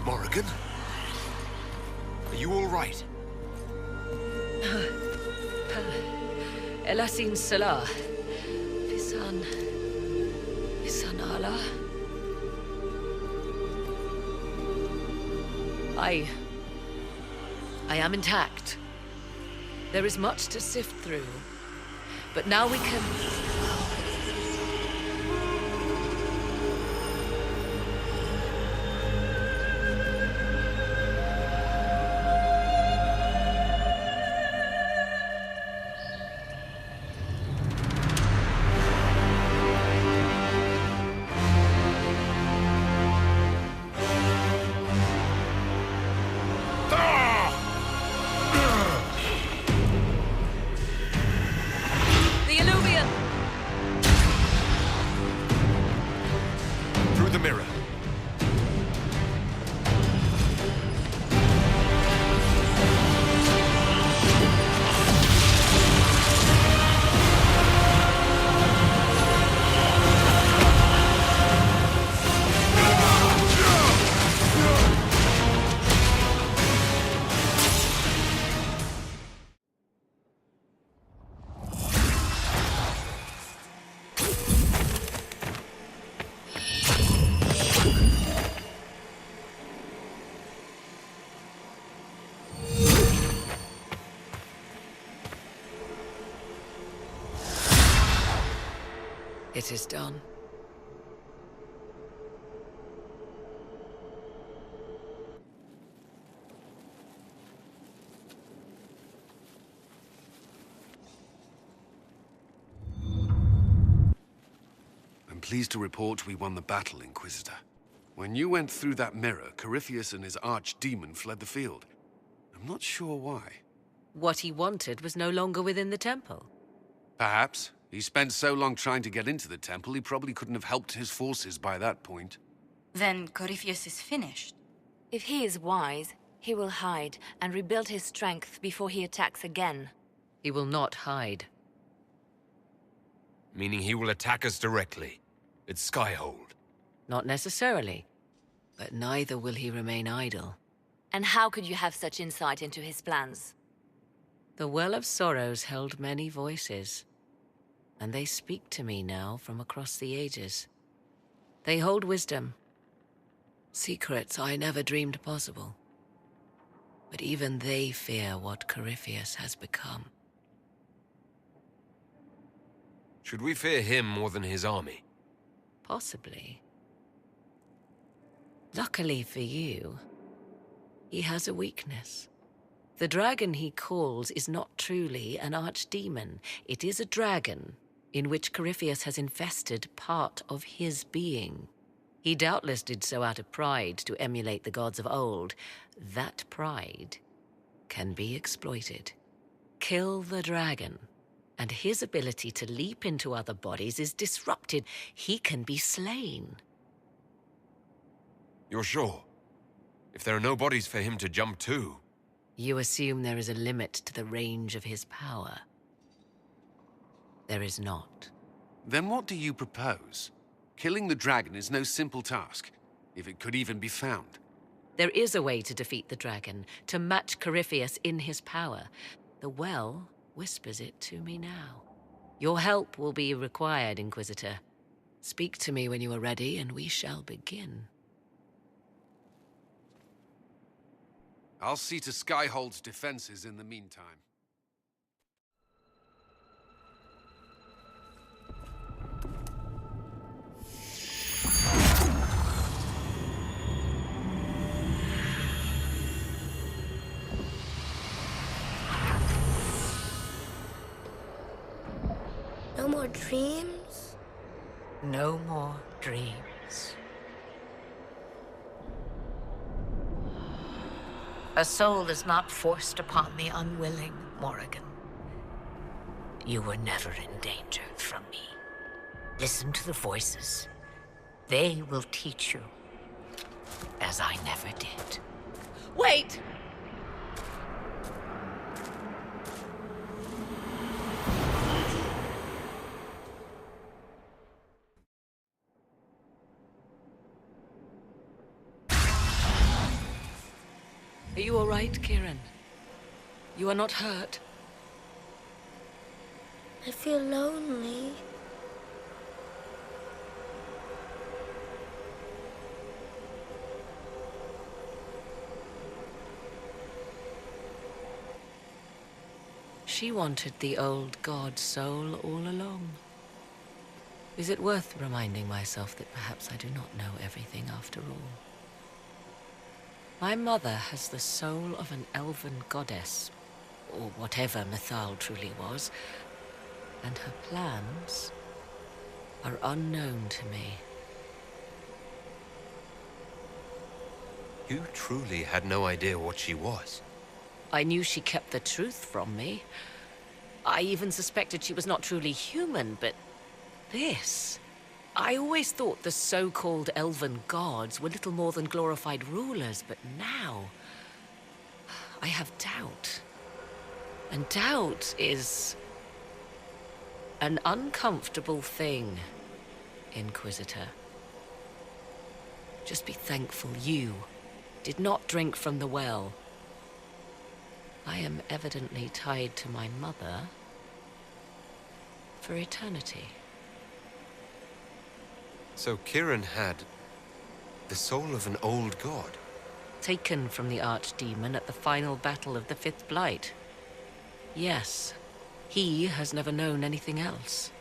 S2: Morrigan? Are you all right?
S1: Elasin Salah. Visan Allah. I am intact. There is much to sift through, but now we can... It is done.
S25: I'm pleased to report we won the battle, Inquisitor. When you went through that mirror, Corypheus and his archdemon fled the field. I'm not sure why.
S1: What he wanted was no longer within the temple.
S25: Perhaps. He spent so long trying to get into the temple, he probably couldn't have helped his forces by that point.
S22: Then Corypheus is finished.
S7: If he is wise, he will hide and rebuild his strength before he attacks again.
S1: He will not hide.
S2: Meaning he will attack us directly. At Skyhold.
S1: Not necessarily. But neither will he remain idle.
S7: And how could you have such insight into his plans?
S1: The Well of Sorrows held many voices. And they speak to me now from across the ages. They hold wisdom. Secrets I never dreamed possible. But even they fear what Corypheus has become.
S2: Should we fear him more than his army?
S1: Possibly. Luckily for you, he has a weakness. The dragon he calls is not truly an archdemon. It is a dragon in which Corypheus has infested part of his being. He doubtless did so out of pride to emulate the gods of old. That pride can be exploited. Kill the dragon, and his ability to leap into other bodies is disrupted. He can be slain.
S2: You're sure? If there are no bodies for him to jump to...
S1: You assume there is a limit to the range of his power. There is not.
S25: Then what do you propose? Killing the dragon is no simple task, if it could even be found.
S1: There is a way to defeat the dragon, to match Corypheus in his power. The well whispers it to me now. Your help will be required, Inquisitor. Speak to me when you are ready, and we shall begin.
S25: I'll see to Skyhold's defenses in the meantime.
S3: No more dreams?
S1: No more dreams. A soul is not forced upon the unwilling, Morrigan. You were never in danger from me. Listen to the voices. They will teach you, as I never did. Wait! Are you all right, Kieran? You are not hurt?
S3: I feel lonely.
S1: She wanted the old god soul all along. Is it worth reminding myself that perhaps I do not know everything after all? My mother has the soul of an elven goddess, or whatever Mythal truly was, and her plans are unknown to me.
S2: You truly had no idea what she was.
S1: I knew she kept the truth from me. I even suspected she was not truly human, but this... I always thought the so-called elven gods were little more than glorified rulers, but now... I have doubt. And doubt is... an uncomfortable thing, Inquisitor. Just be thankful you did not drink from the well. I am evidently tied to my mother for eternity.
S2: So Kieran had the soul of an old god?
S1: Taken from the archdemon at the final battle of the Fifth Blight. Yes, he has never known anything else.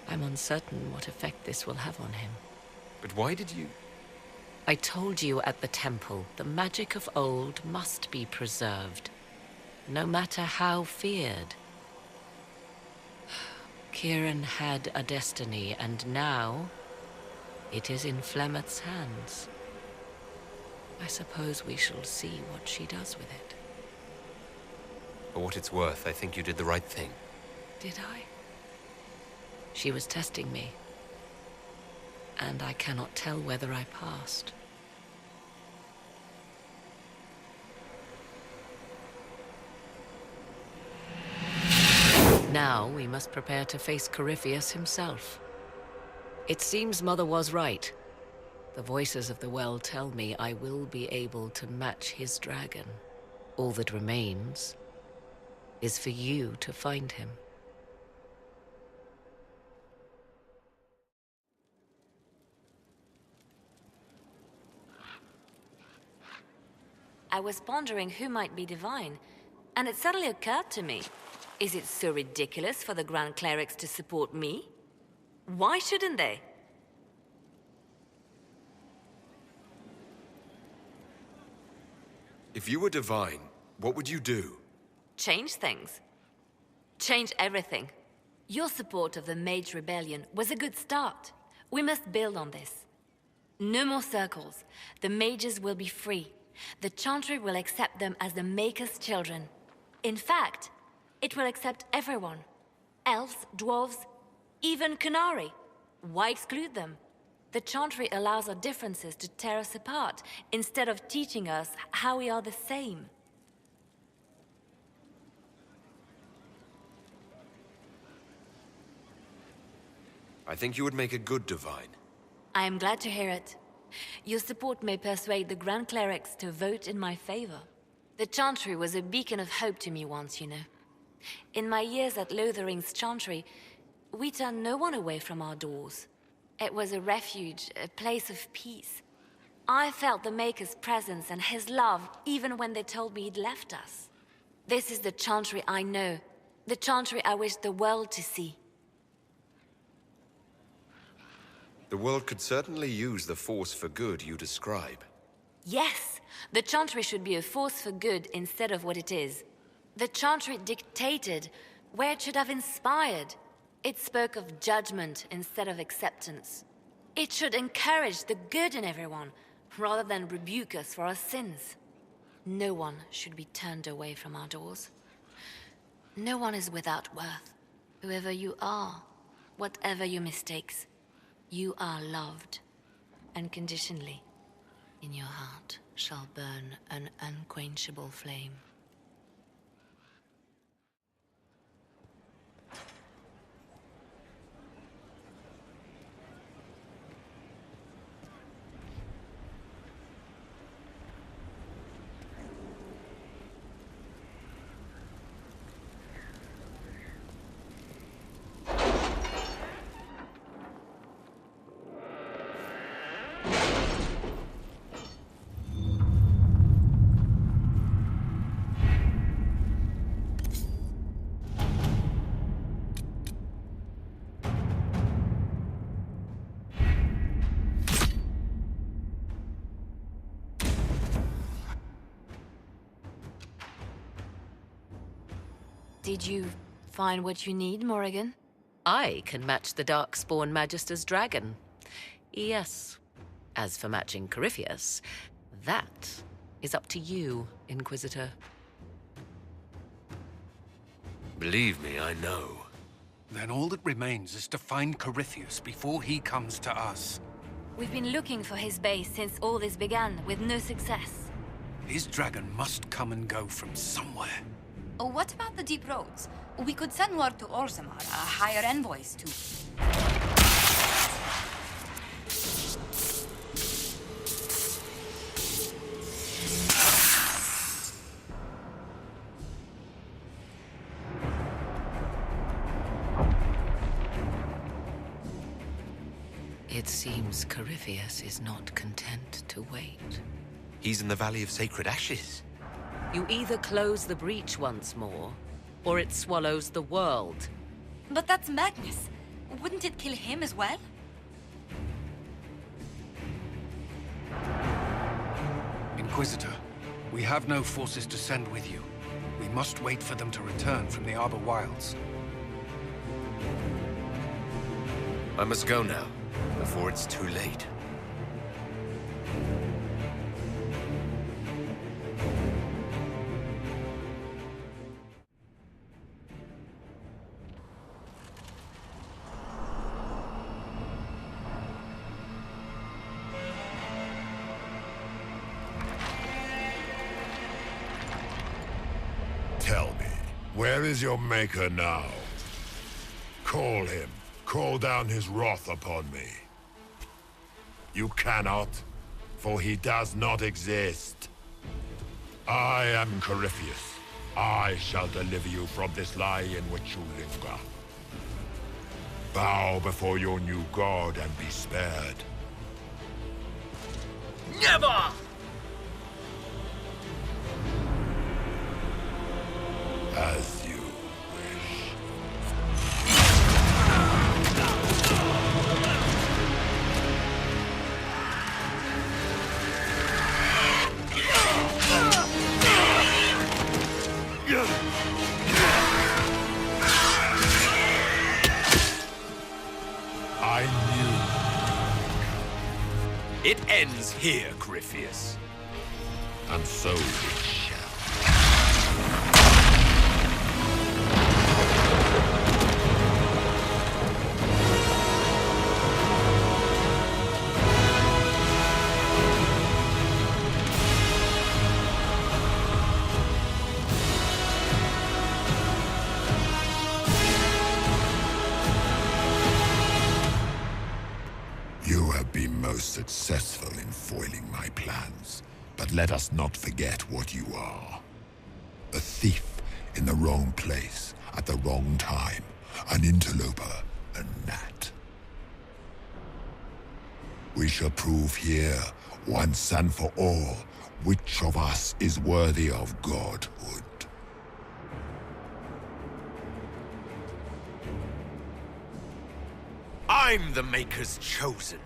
S1: I'm uncertain what effect this will have on him.
S2: But why did you...
S1: I told you at the temple, the magic of old must be preserved, no matter how feared. Kieran had a destiny, and now it is in Flemeth's hands. I suppose we shall see what she does with it.
S2: For what it's worth, I think you did the right thing.
S1: Did I? She was testing me, and I cannot tell whether I passed. Now we must prepare to face Corypheus himself. It seems Mother was right. The voices of the well tell me I will be able to match his dragon. All that remains is for you to find him.
S6: I was pondering who might be divine, and it suddenly occurred to me. Is it so ridiculous for the Grand Clerics to support me? Why shouldn't they?
S2: If you were divine, what would you do?
S6: Change things. Change everything. Your support of the Mage Rebellion was a good start. We must build on this. No more circles. The mages will be free. The Chantry will accept them as the Maker's children. In fact, it will accept everyone. Elves, dwarves, even Canary. Why exclude them? The Chantry allows our differences to tear us apart, instead of teaching us how we are the same.
S2: I think you would make a good divine.
S6: I am glad to hear it. Your support may persuade the Grand Clerics to vote in my favor. The Chantry was a beacon of hope to me once, you know. In my years at Lothering's Chantry, we turned no one away from our doors. It was a refuge, a place of peace. I felt the Maker's presence and his love even when they told me he'd left us. This is the Chantry I know, the Chantry I wish the world to see.
S2: The world could certainly use the force for good you describe.
S6: Yes, the Chantry should be a force for good instead of what it is. The Chantry dictated where it should have inspired. It spoke of judgment instead of acceptance. It should encourage the good in everyone, rather than rebuke us for our sins. No one should be turned away from our doors. No one is without worth. Whoever you are, whatever your mistakes, you are loved, unconditionally. In your heart shall burn an unquenchable flame. Did you find what you need, Morrigan?
S1: I can match the Darkspawn Magister's dragon. Yes. As for matching Corypheus, that is up to you, Inquisitor.
S2: Believe me, I know.
S10: Then all that remains is to find Corypheus before he comes to us.
S6: We've been looking for his base since all this began, with no success.
S10: His dragon must come and go from somewhere.
S22: Oh, what about the deep roads? We could send word to Orzammar, hire envoys to...
S1: It seems Corypheus is not content to wait.
S2: He's in the Valley of Sacred Ashes.
S1: You either close the breach once more, or it swallows the world.
S22: But that's madness. Wouldn't it kill him as well?
S10: Inquisitor, we have no forces to send with you. We must wait for them to return from the Arbor Wilds.
S2: I must go now, before it's too late.
S23: Tell me, where is your maker now? Call him. Call down his wrath upon me. You cannot, for he does not exist. I am Corypheus. I shall deliver you from this lie in which you linger. Bow before your new god and be spared.
S17: Never!
S23: As you wish. I knew.
S2: It ends here, Corypheus.
S23: And so it shall. You have been most successful in foiling my plans, but let us not forget what you are. A thief in the wrong place at the wrong time, an interloper, a gnat. We shall prove here, once and for all, which of us is worthy of godhood.
S2: I'm the Maker's chosen.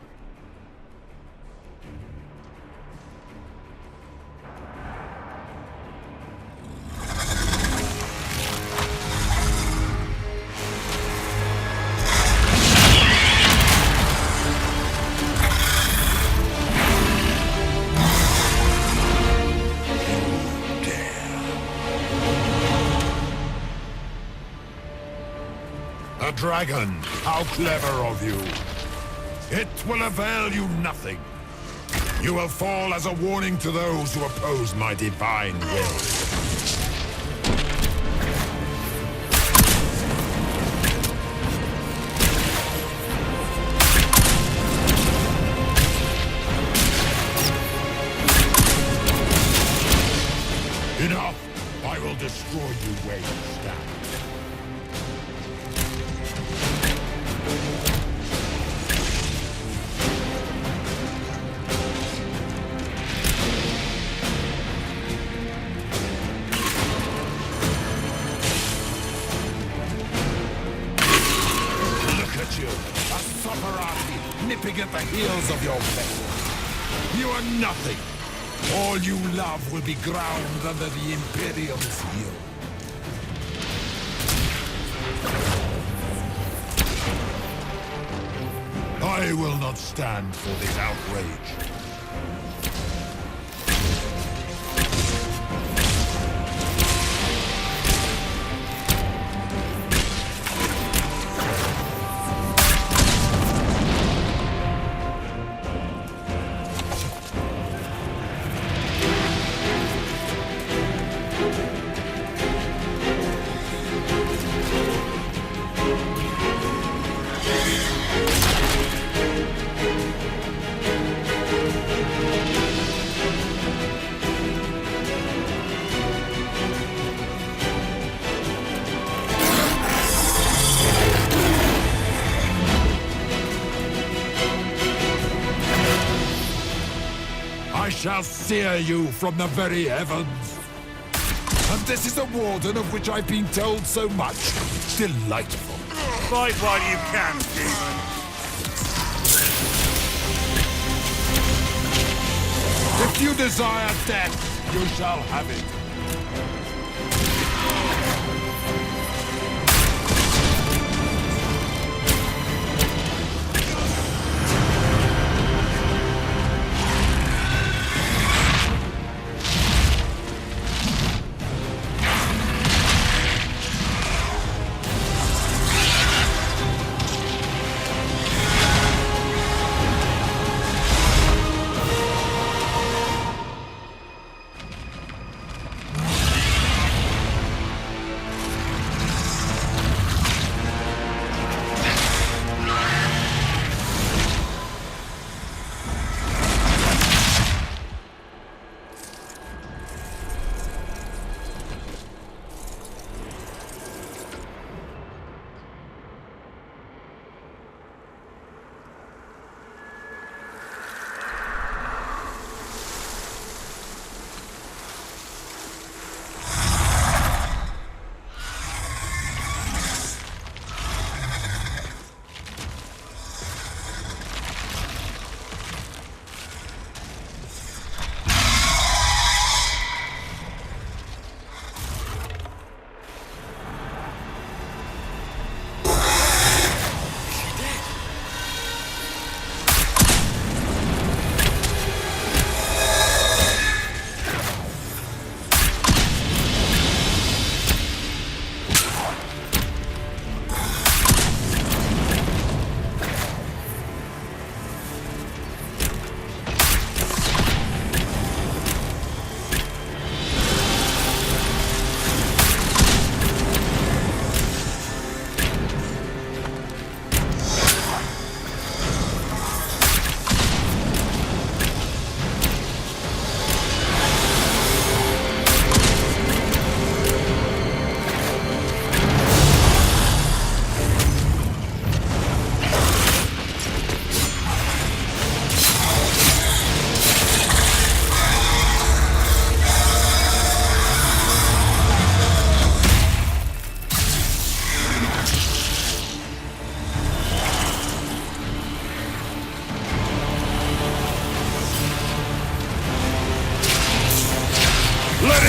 S23: A dragon! How clever of you! It will avail you nothing. You will fall as a warning to those who oppose my divine will. Enough! I will destroy you where you stand. Nipping at the heels of your vessel. You are nothing. All you love will be ground under the Imperium's heel. I will not stand for this outrage. Shall sear you from the very heavens. And this is a warden of which I've been told so much. Delightful.
S12: Fight while you can, demon.
S23: If you desire death, you shall have it.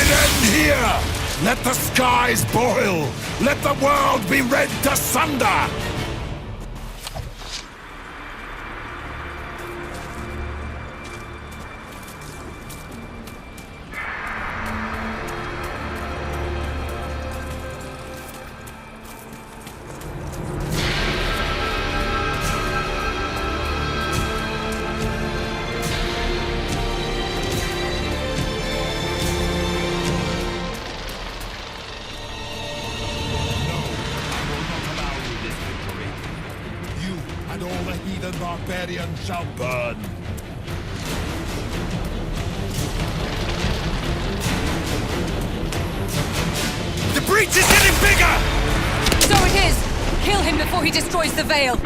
S23: it end here! Let the skies boil! Let the world be rent asunder! Barbarian shall burn.
S2: The breach is getting bigger!
S22: So it is! Kill him before he destroys the veil!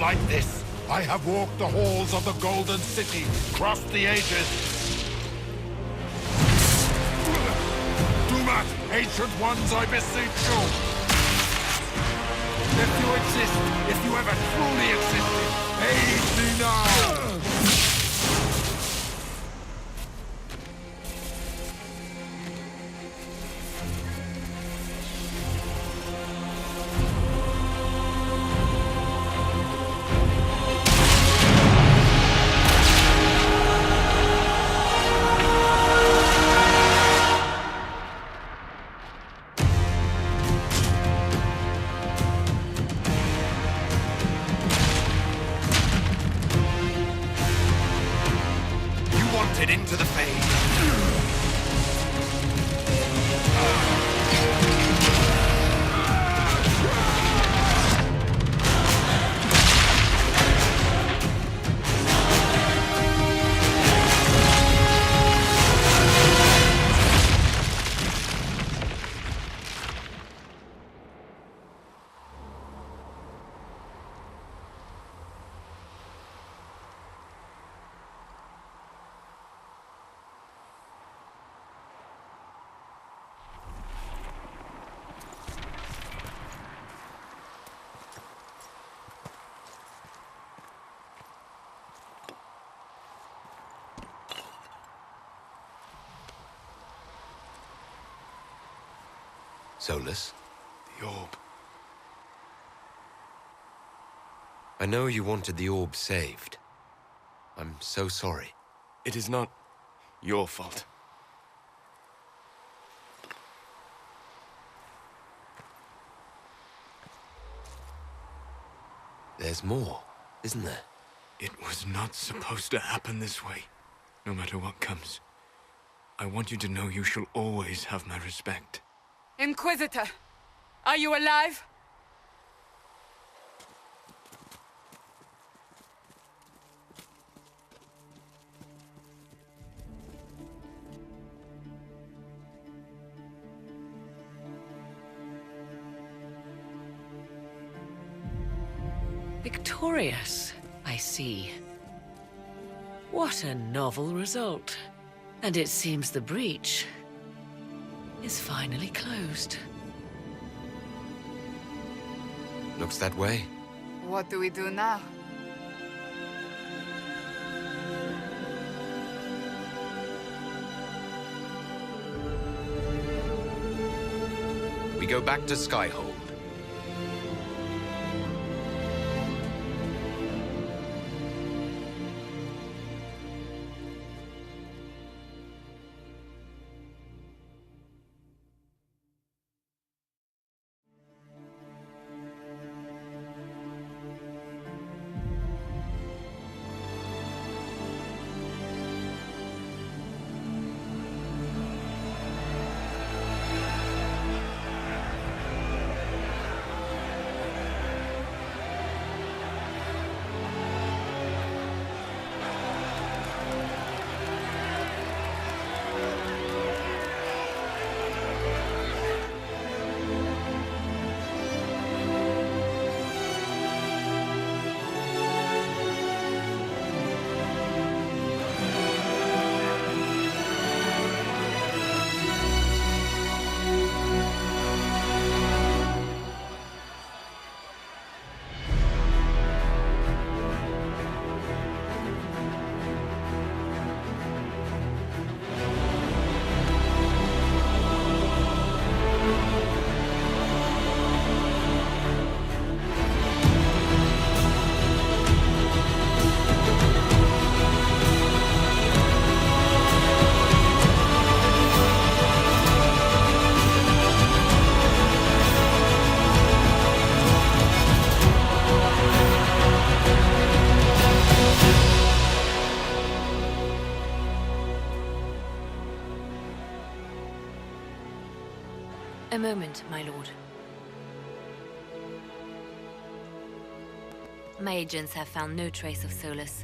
S23: Like this, I have walked the halls of the Golden City, crossed the ages. Do not, ancient ones, I beseech you. If you exist, if you ever truly existed, aid me now!
S2: Into the fade. Solus?
S10: The orb.
S2: I know you wanted the orb saved. I'm so sorry.
S10: It is not your fault.
S2: There's more, isn't there?
S10: It was not supposed to happen this way. No matter what comes, I want you to know you shall always have my respect.
S24: Inquisitor, are you alive?
S1: Victorious, I see. What a novel result. And it seems the breach is finally closed.
S2: Looks that way.
S24: What do we do now?
S2: We go back to Skyhold.
S6: A moment, my lord. My agents have found no trace of Solus.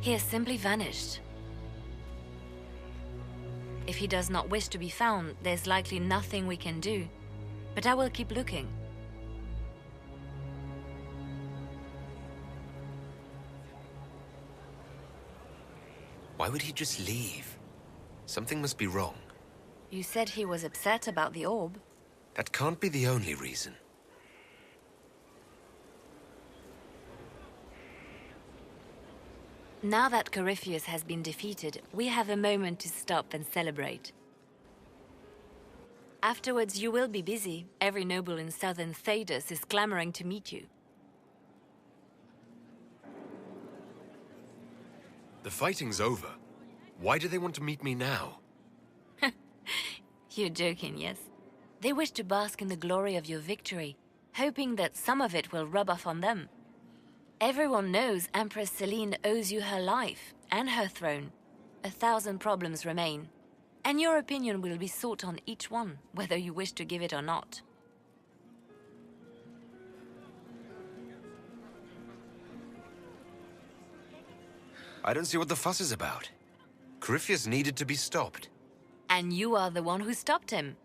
S6: He has simply vanished. If he does not wish to be found, there's likely nothing we can do. But I will keep looking.
S2: Why would he just leave? Something must be wrong.
S6: You said he was upset about the orb.
S2: That can't be the only reason.
S6: Now that Corypheus has been defeated, we have a moment to stop and celebrate. Afterwards, you will be busy. Every noble in southern Thedas is clamoring to meet you.
S2: The fighting's over. Why do they want to meet me now?
S6: You're joking, yes? They wish to bask in the glory of your victory, hoping that some of it will rub off on them. Everyone knows Empress Celine owes you her life and her throne. 1,000 problems remain, and your opinion will be sought on each one, whether you wish to give it or not.
S2: I don't see what the fuss is about. Corypheus needed to be stopped.
S6: And you are the one who stopped him.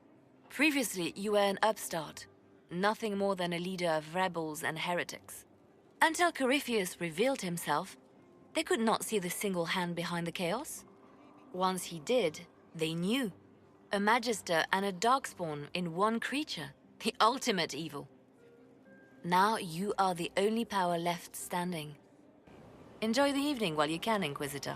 S6: Previously, you were an upstart, nothing more than a leader of rebels and heretics. Until Corypheus revealed himself, they could not see the single hand behind the chaos. Once he did, they knew. A Magister and a Darkspawn in one creature, the ultimate evil. Now you are the only power left standing. Enjoy the evening while you can, Inquisitor.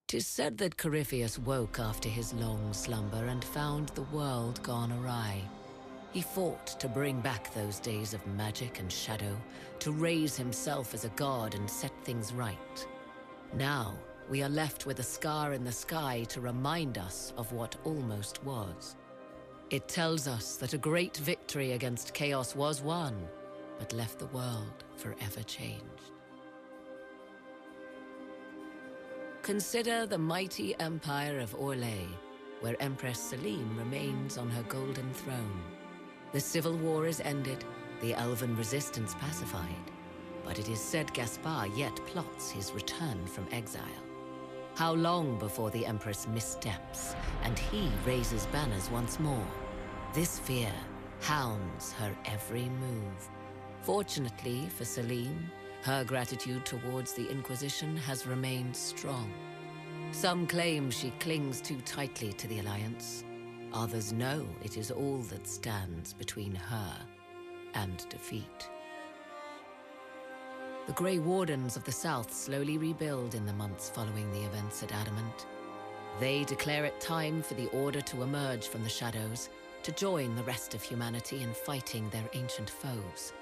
S1: Tis said that Corypheus woke after his long slumber and found the world gone awry. He fought to bring back those days of magic and shadow, to raise himself as a god and set things right. Now, we are left with a scar in the sky to remind us of what almost was. It tells us that a great victory against chaos was won, but left the world forever changed. Consider the mighty empire of Orlais, where Empress Celine remains on her golden throne. The civil war is ended, the elven resistance pacified, but it is said Gaspar yet plots his return from exile. How long before the Empress missteps, and he raises banners once more? This fear hounds her every move. Fortunately for Celine, her gratitude towards the Inquisition has remained strong. Some claim she clings too tightly to the Alliance. Others know it is all that stands between her and defeat. The Grey Wardens of the South slowly rebuild in the months following the events at Adamant. They declare it time for the Order to emerge from the shadows, to join the rest of humanity in fighting their ancient foes.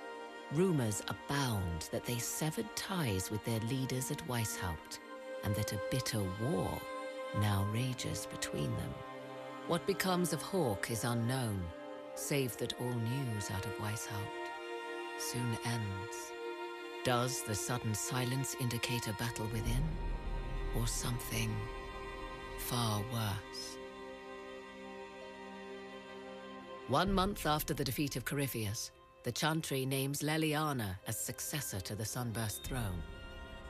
S1: Rumors abound that they severed ties with their leaders at Weishaupt, and that a bitter war now rages between them. What becomes of Hawke is unknown, save that all news out of Weishaupt soon ends. Does the sudden silence indicate a battle within, or something far worse? 1 month after the defeat of Corypheus, the Chantry names Leliana as successor to the Sunburst throne.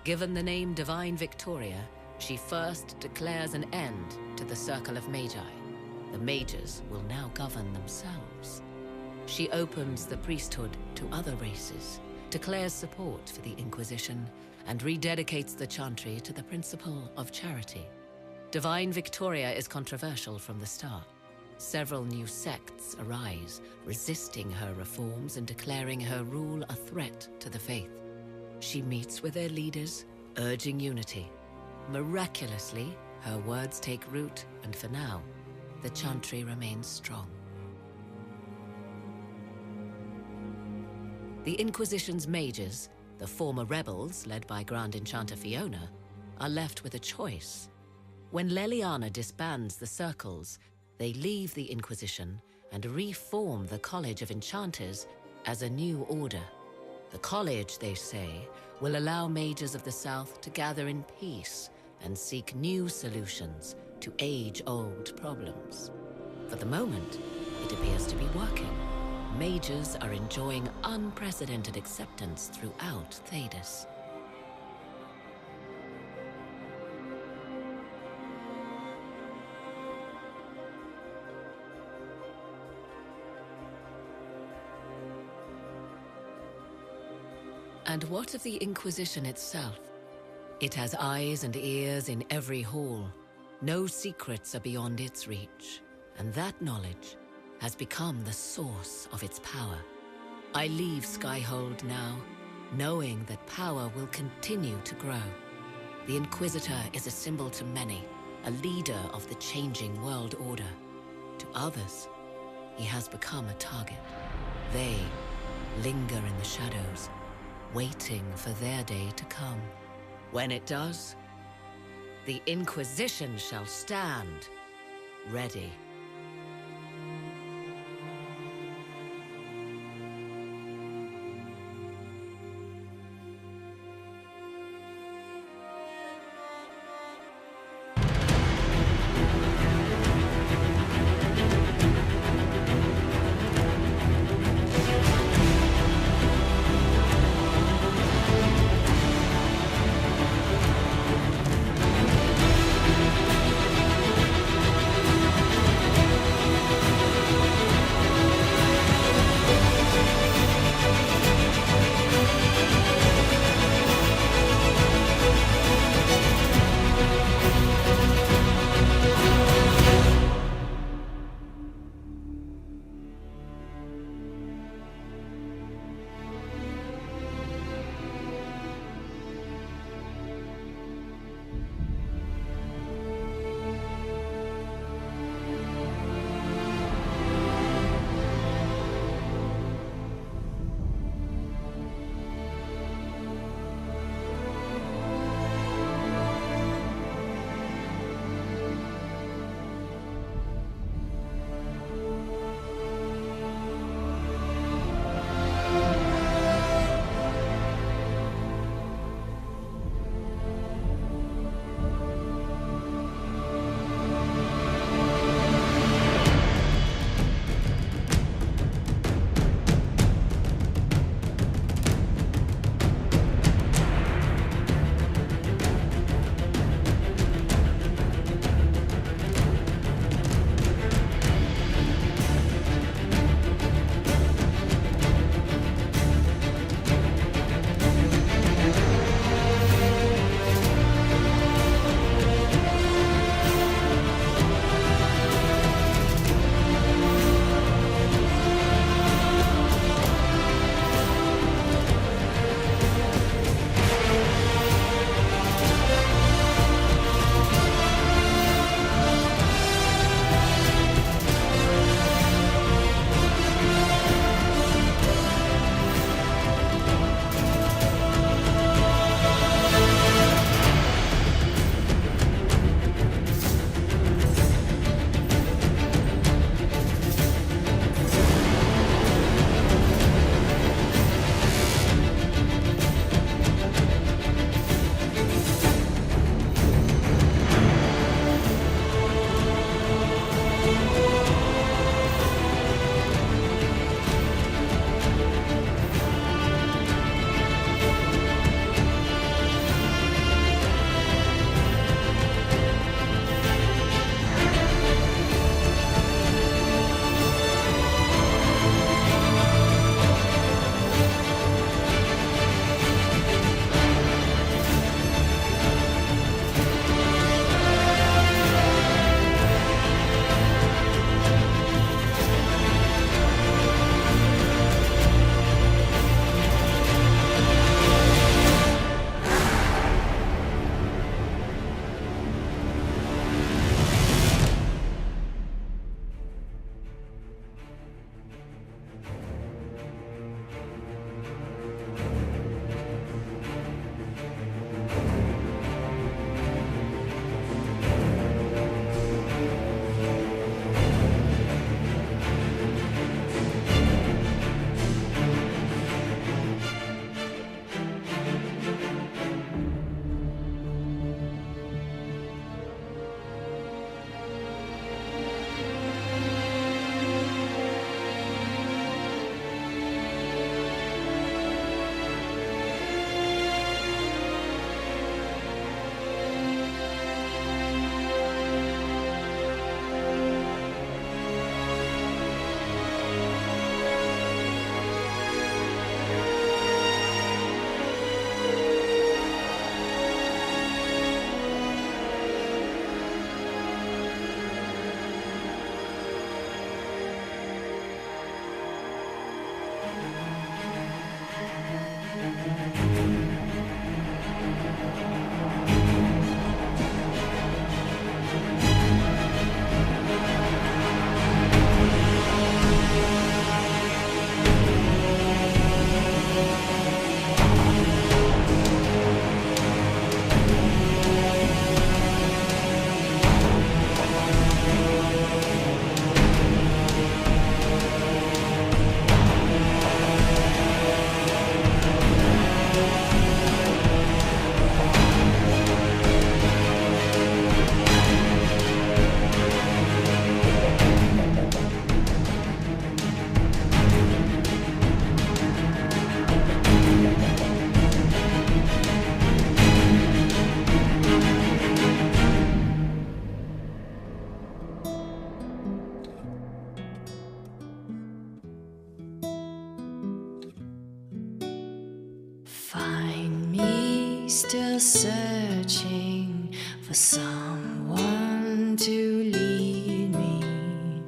S1: Given the name Divine Victoria, she first declares an end to the Circle of Magi. The mages will now govern themselves. She opens the priesthood to other races, declares support for the Inquisition, and rededicates the chantry to the principle of charity. Divine Victoria is controversial from the start. Several new sects arise, resisting her reforms and declaring her rule a threat to the faith. She meets with their leaders, urging unity. Miraculously, her words take root, and for now, the chantry remains strong. The Inquisition's mages, the former rebels led by Grand Enchanter Fiona, are left with a choice. When Leliana disbands the circles, they leave the Inquisition and reform the College of Enchanters as a new order. The college, they say, will allow mages of the South to gather in peace and seek new solutions to age-old problems. For the moment, it appears to be working. Mages are enjoying unprecedented acceptance throughout Thedas. And what of the Inquisition itself? It has eyes and ears in every hall. No secrets are beyond its reach, and that knowledge has become the source of its power. I leave Skyhold now, knowing that power will continue to grow. The Inquisitor is a symbol to many, a leader of the changing world order. To others, he has become a target. They linger in the shadows, waiting for their day to come. When it does, the Inquisition shall stand ready.
S13: still searching for someone to lead me?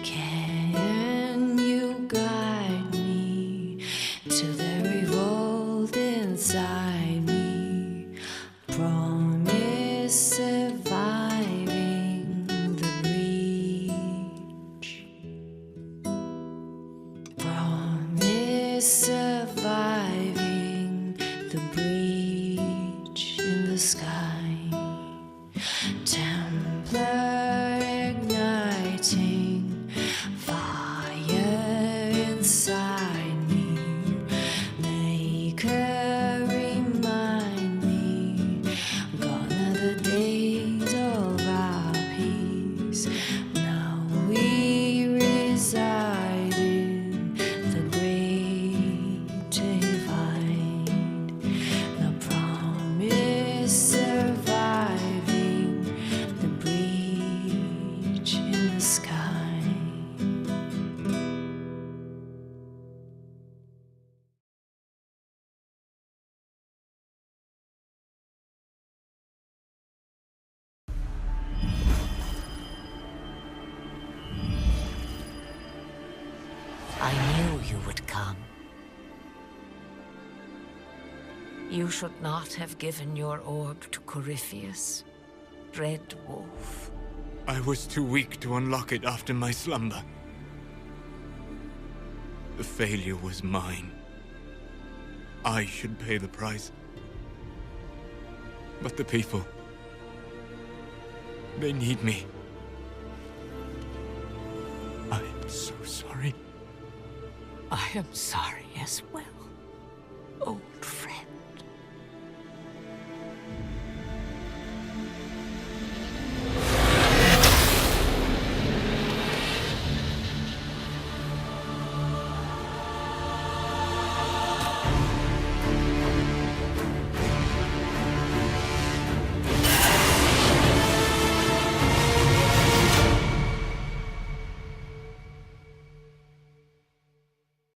S13: Can you guide me to the revolt inside me? Promise surviving the breach. Promise surviving the breach in the sky. Templar igniting fire inside me. Maker remind me, gone are the days of our peace. Now we reside in the great divide. The promise surviving the breach in the sky.
S1: I knew you would come. You should not have given your orb to Corypheus, Red Wolf.
S10: I was too weak to unlock it after my slumber. The failure was mine. I should pay the price. But the people, they need me. I am so sorry.
S1: I am sorry as well.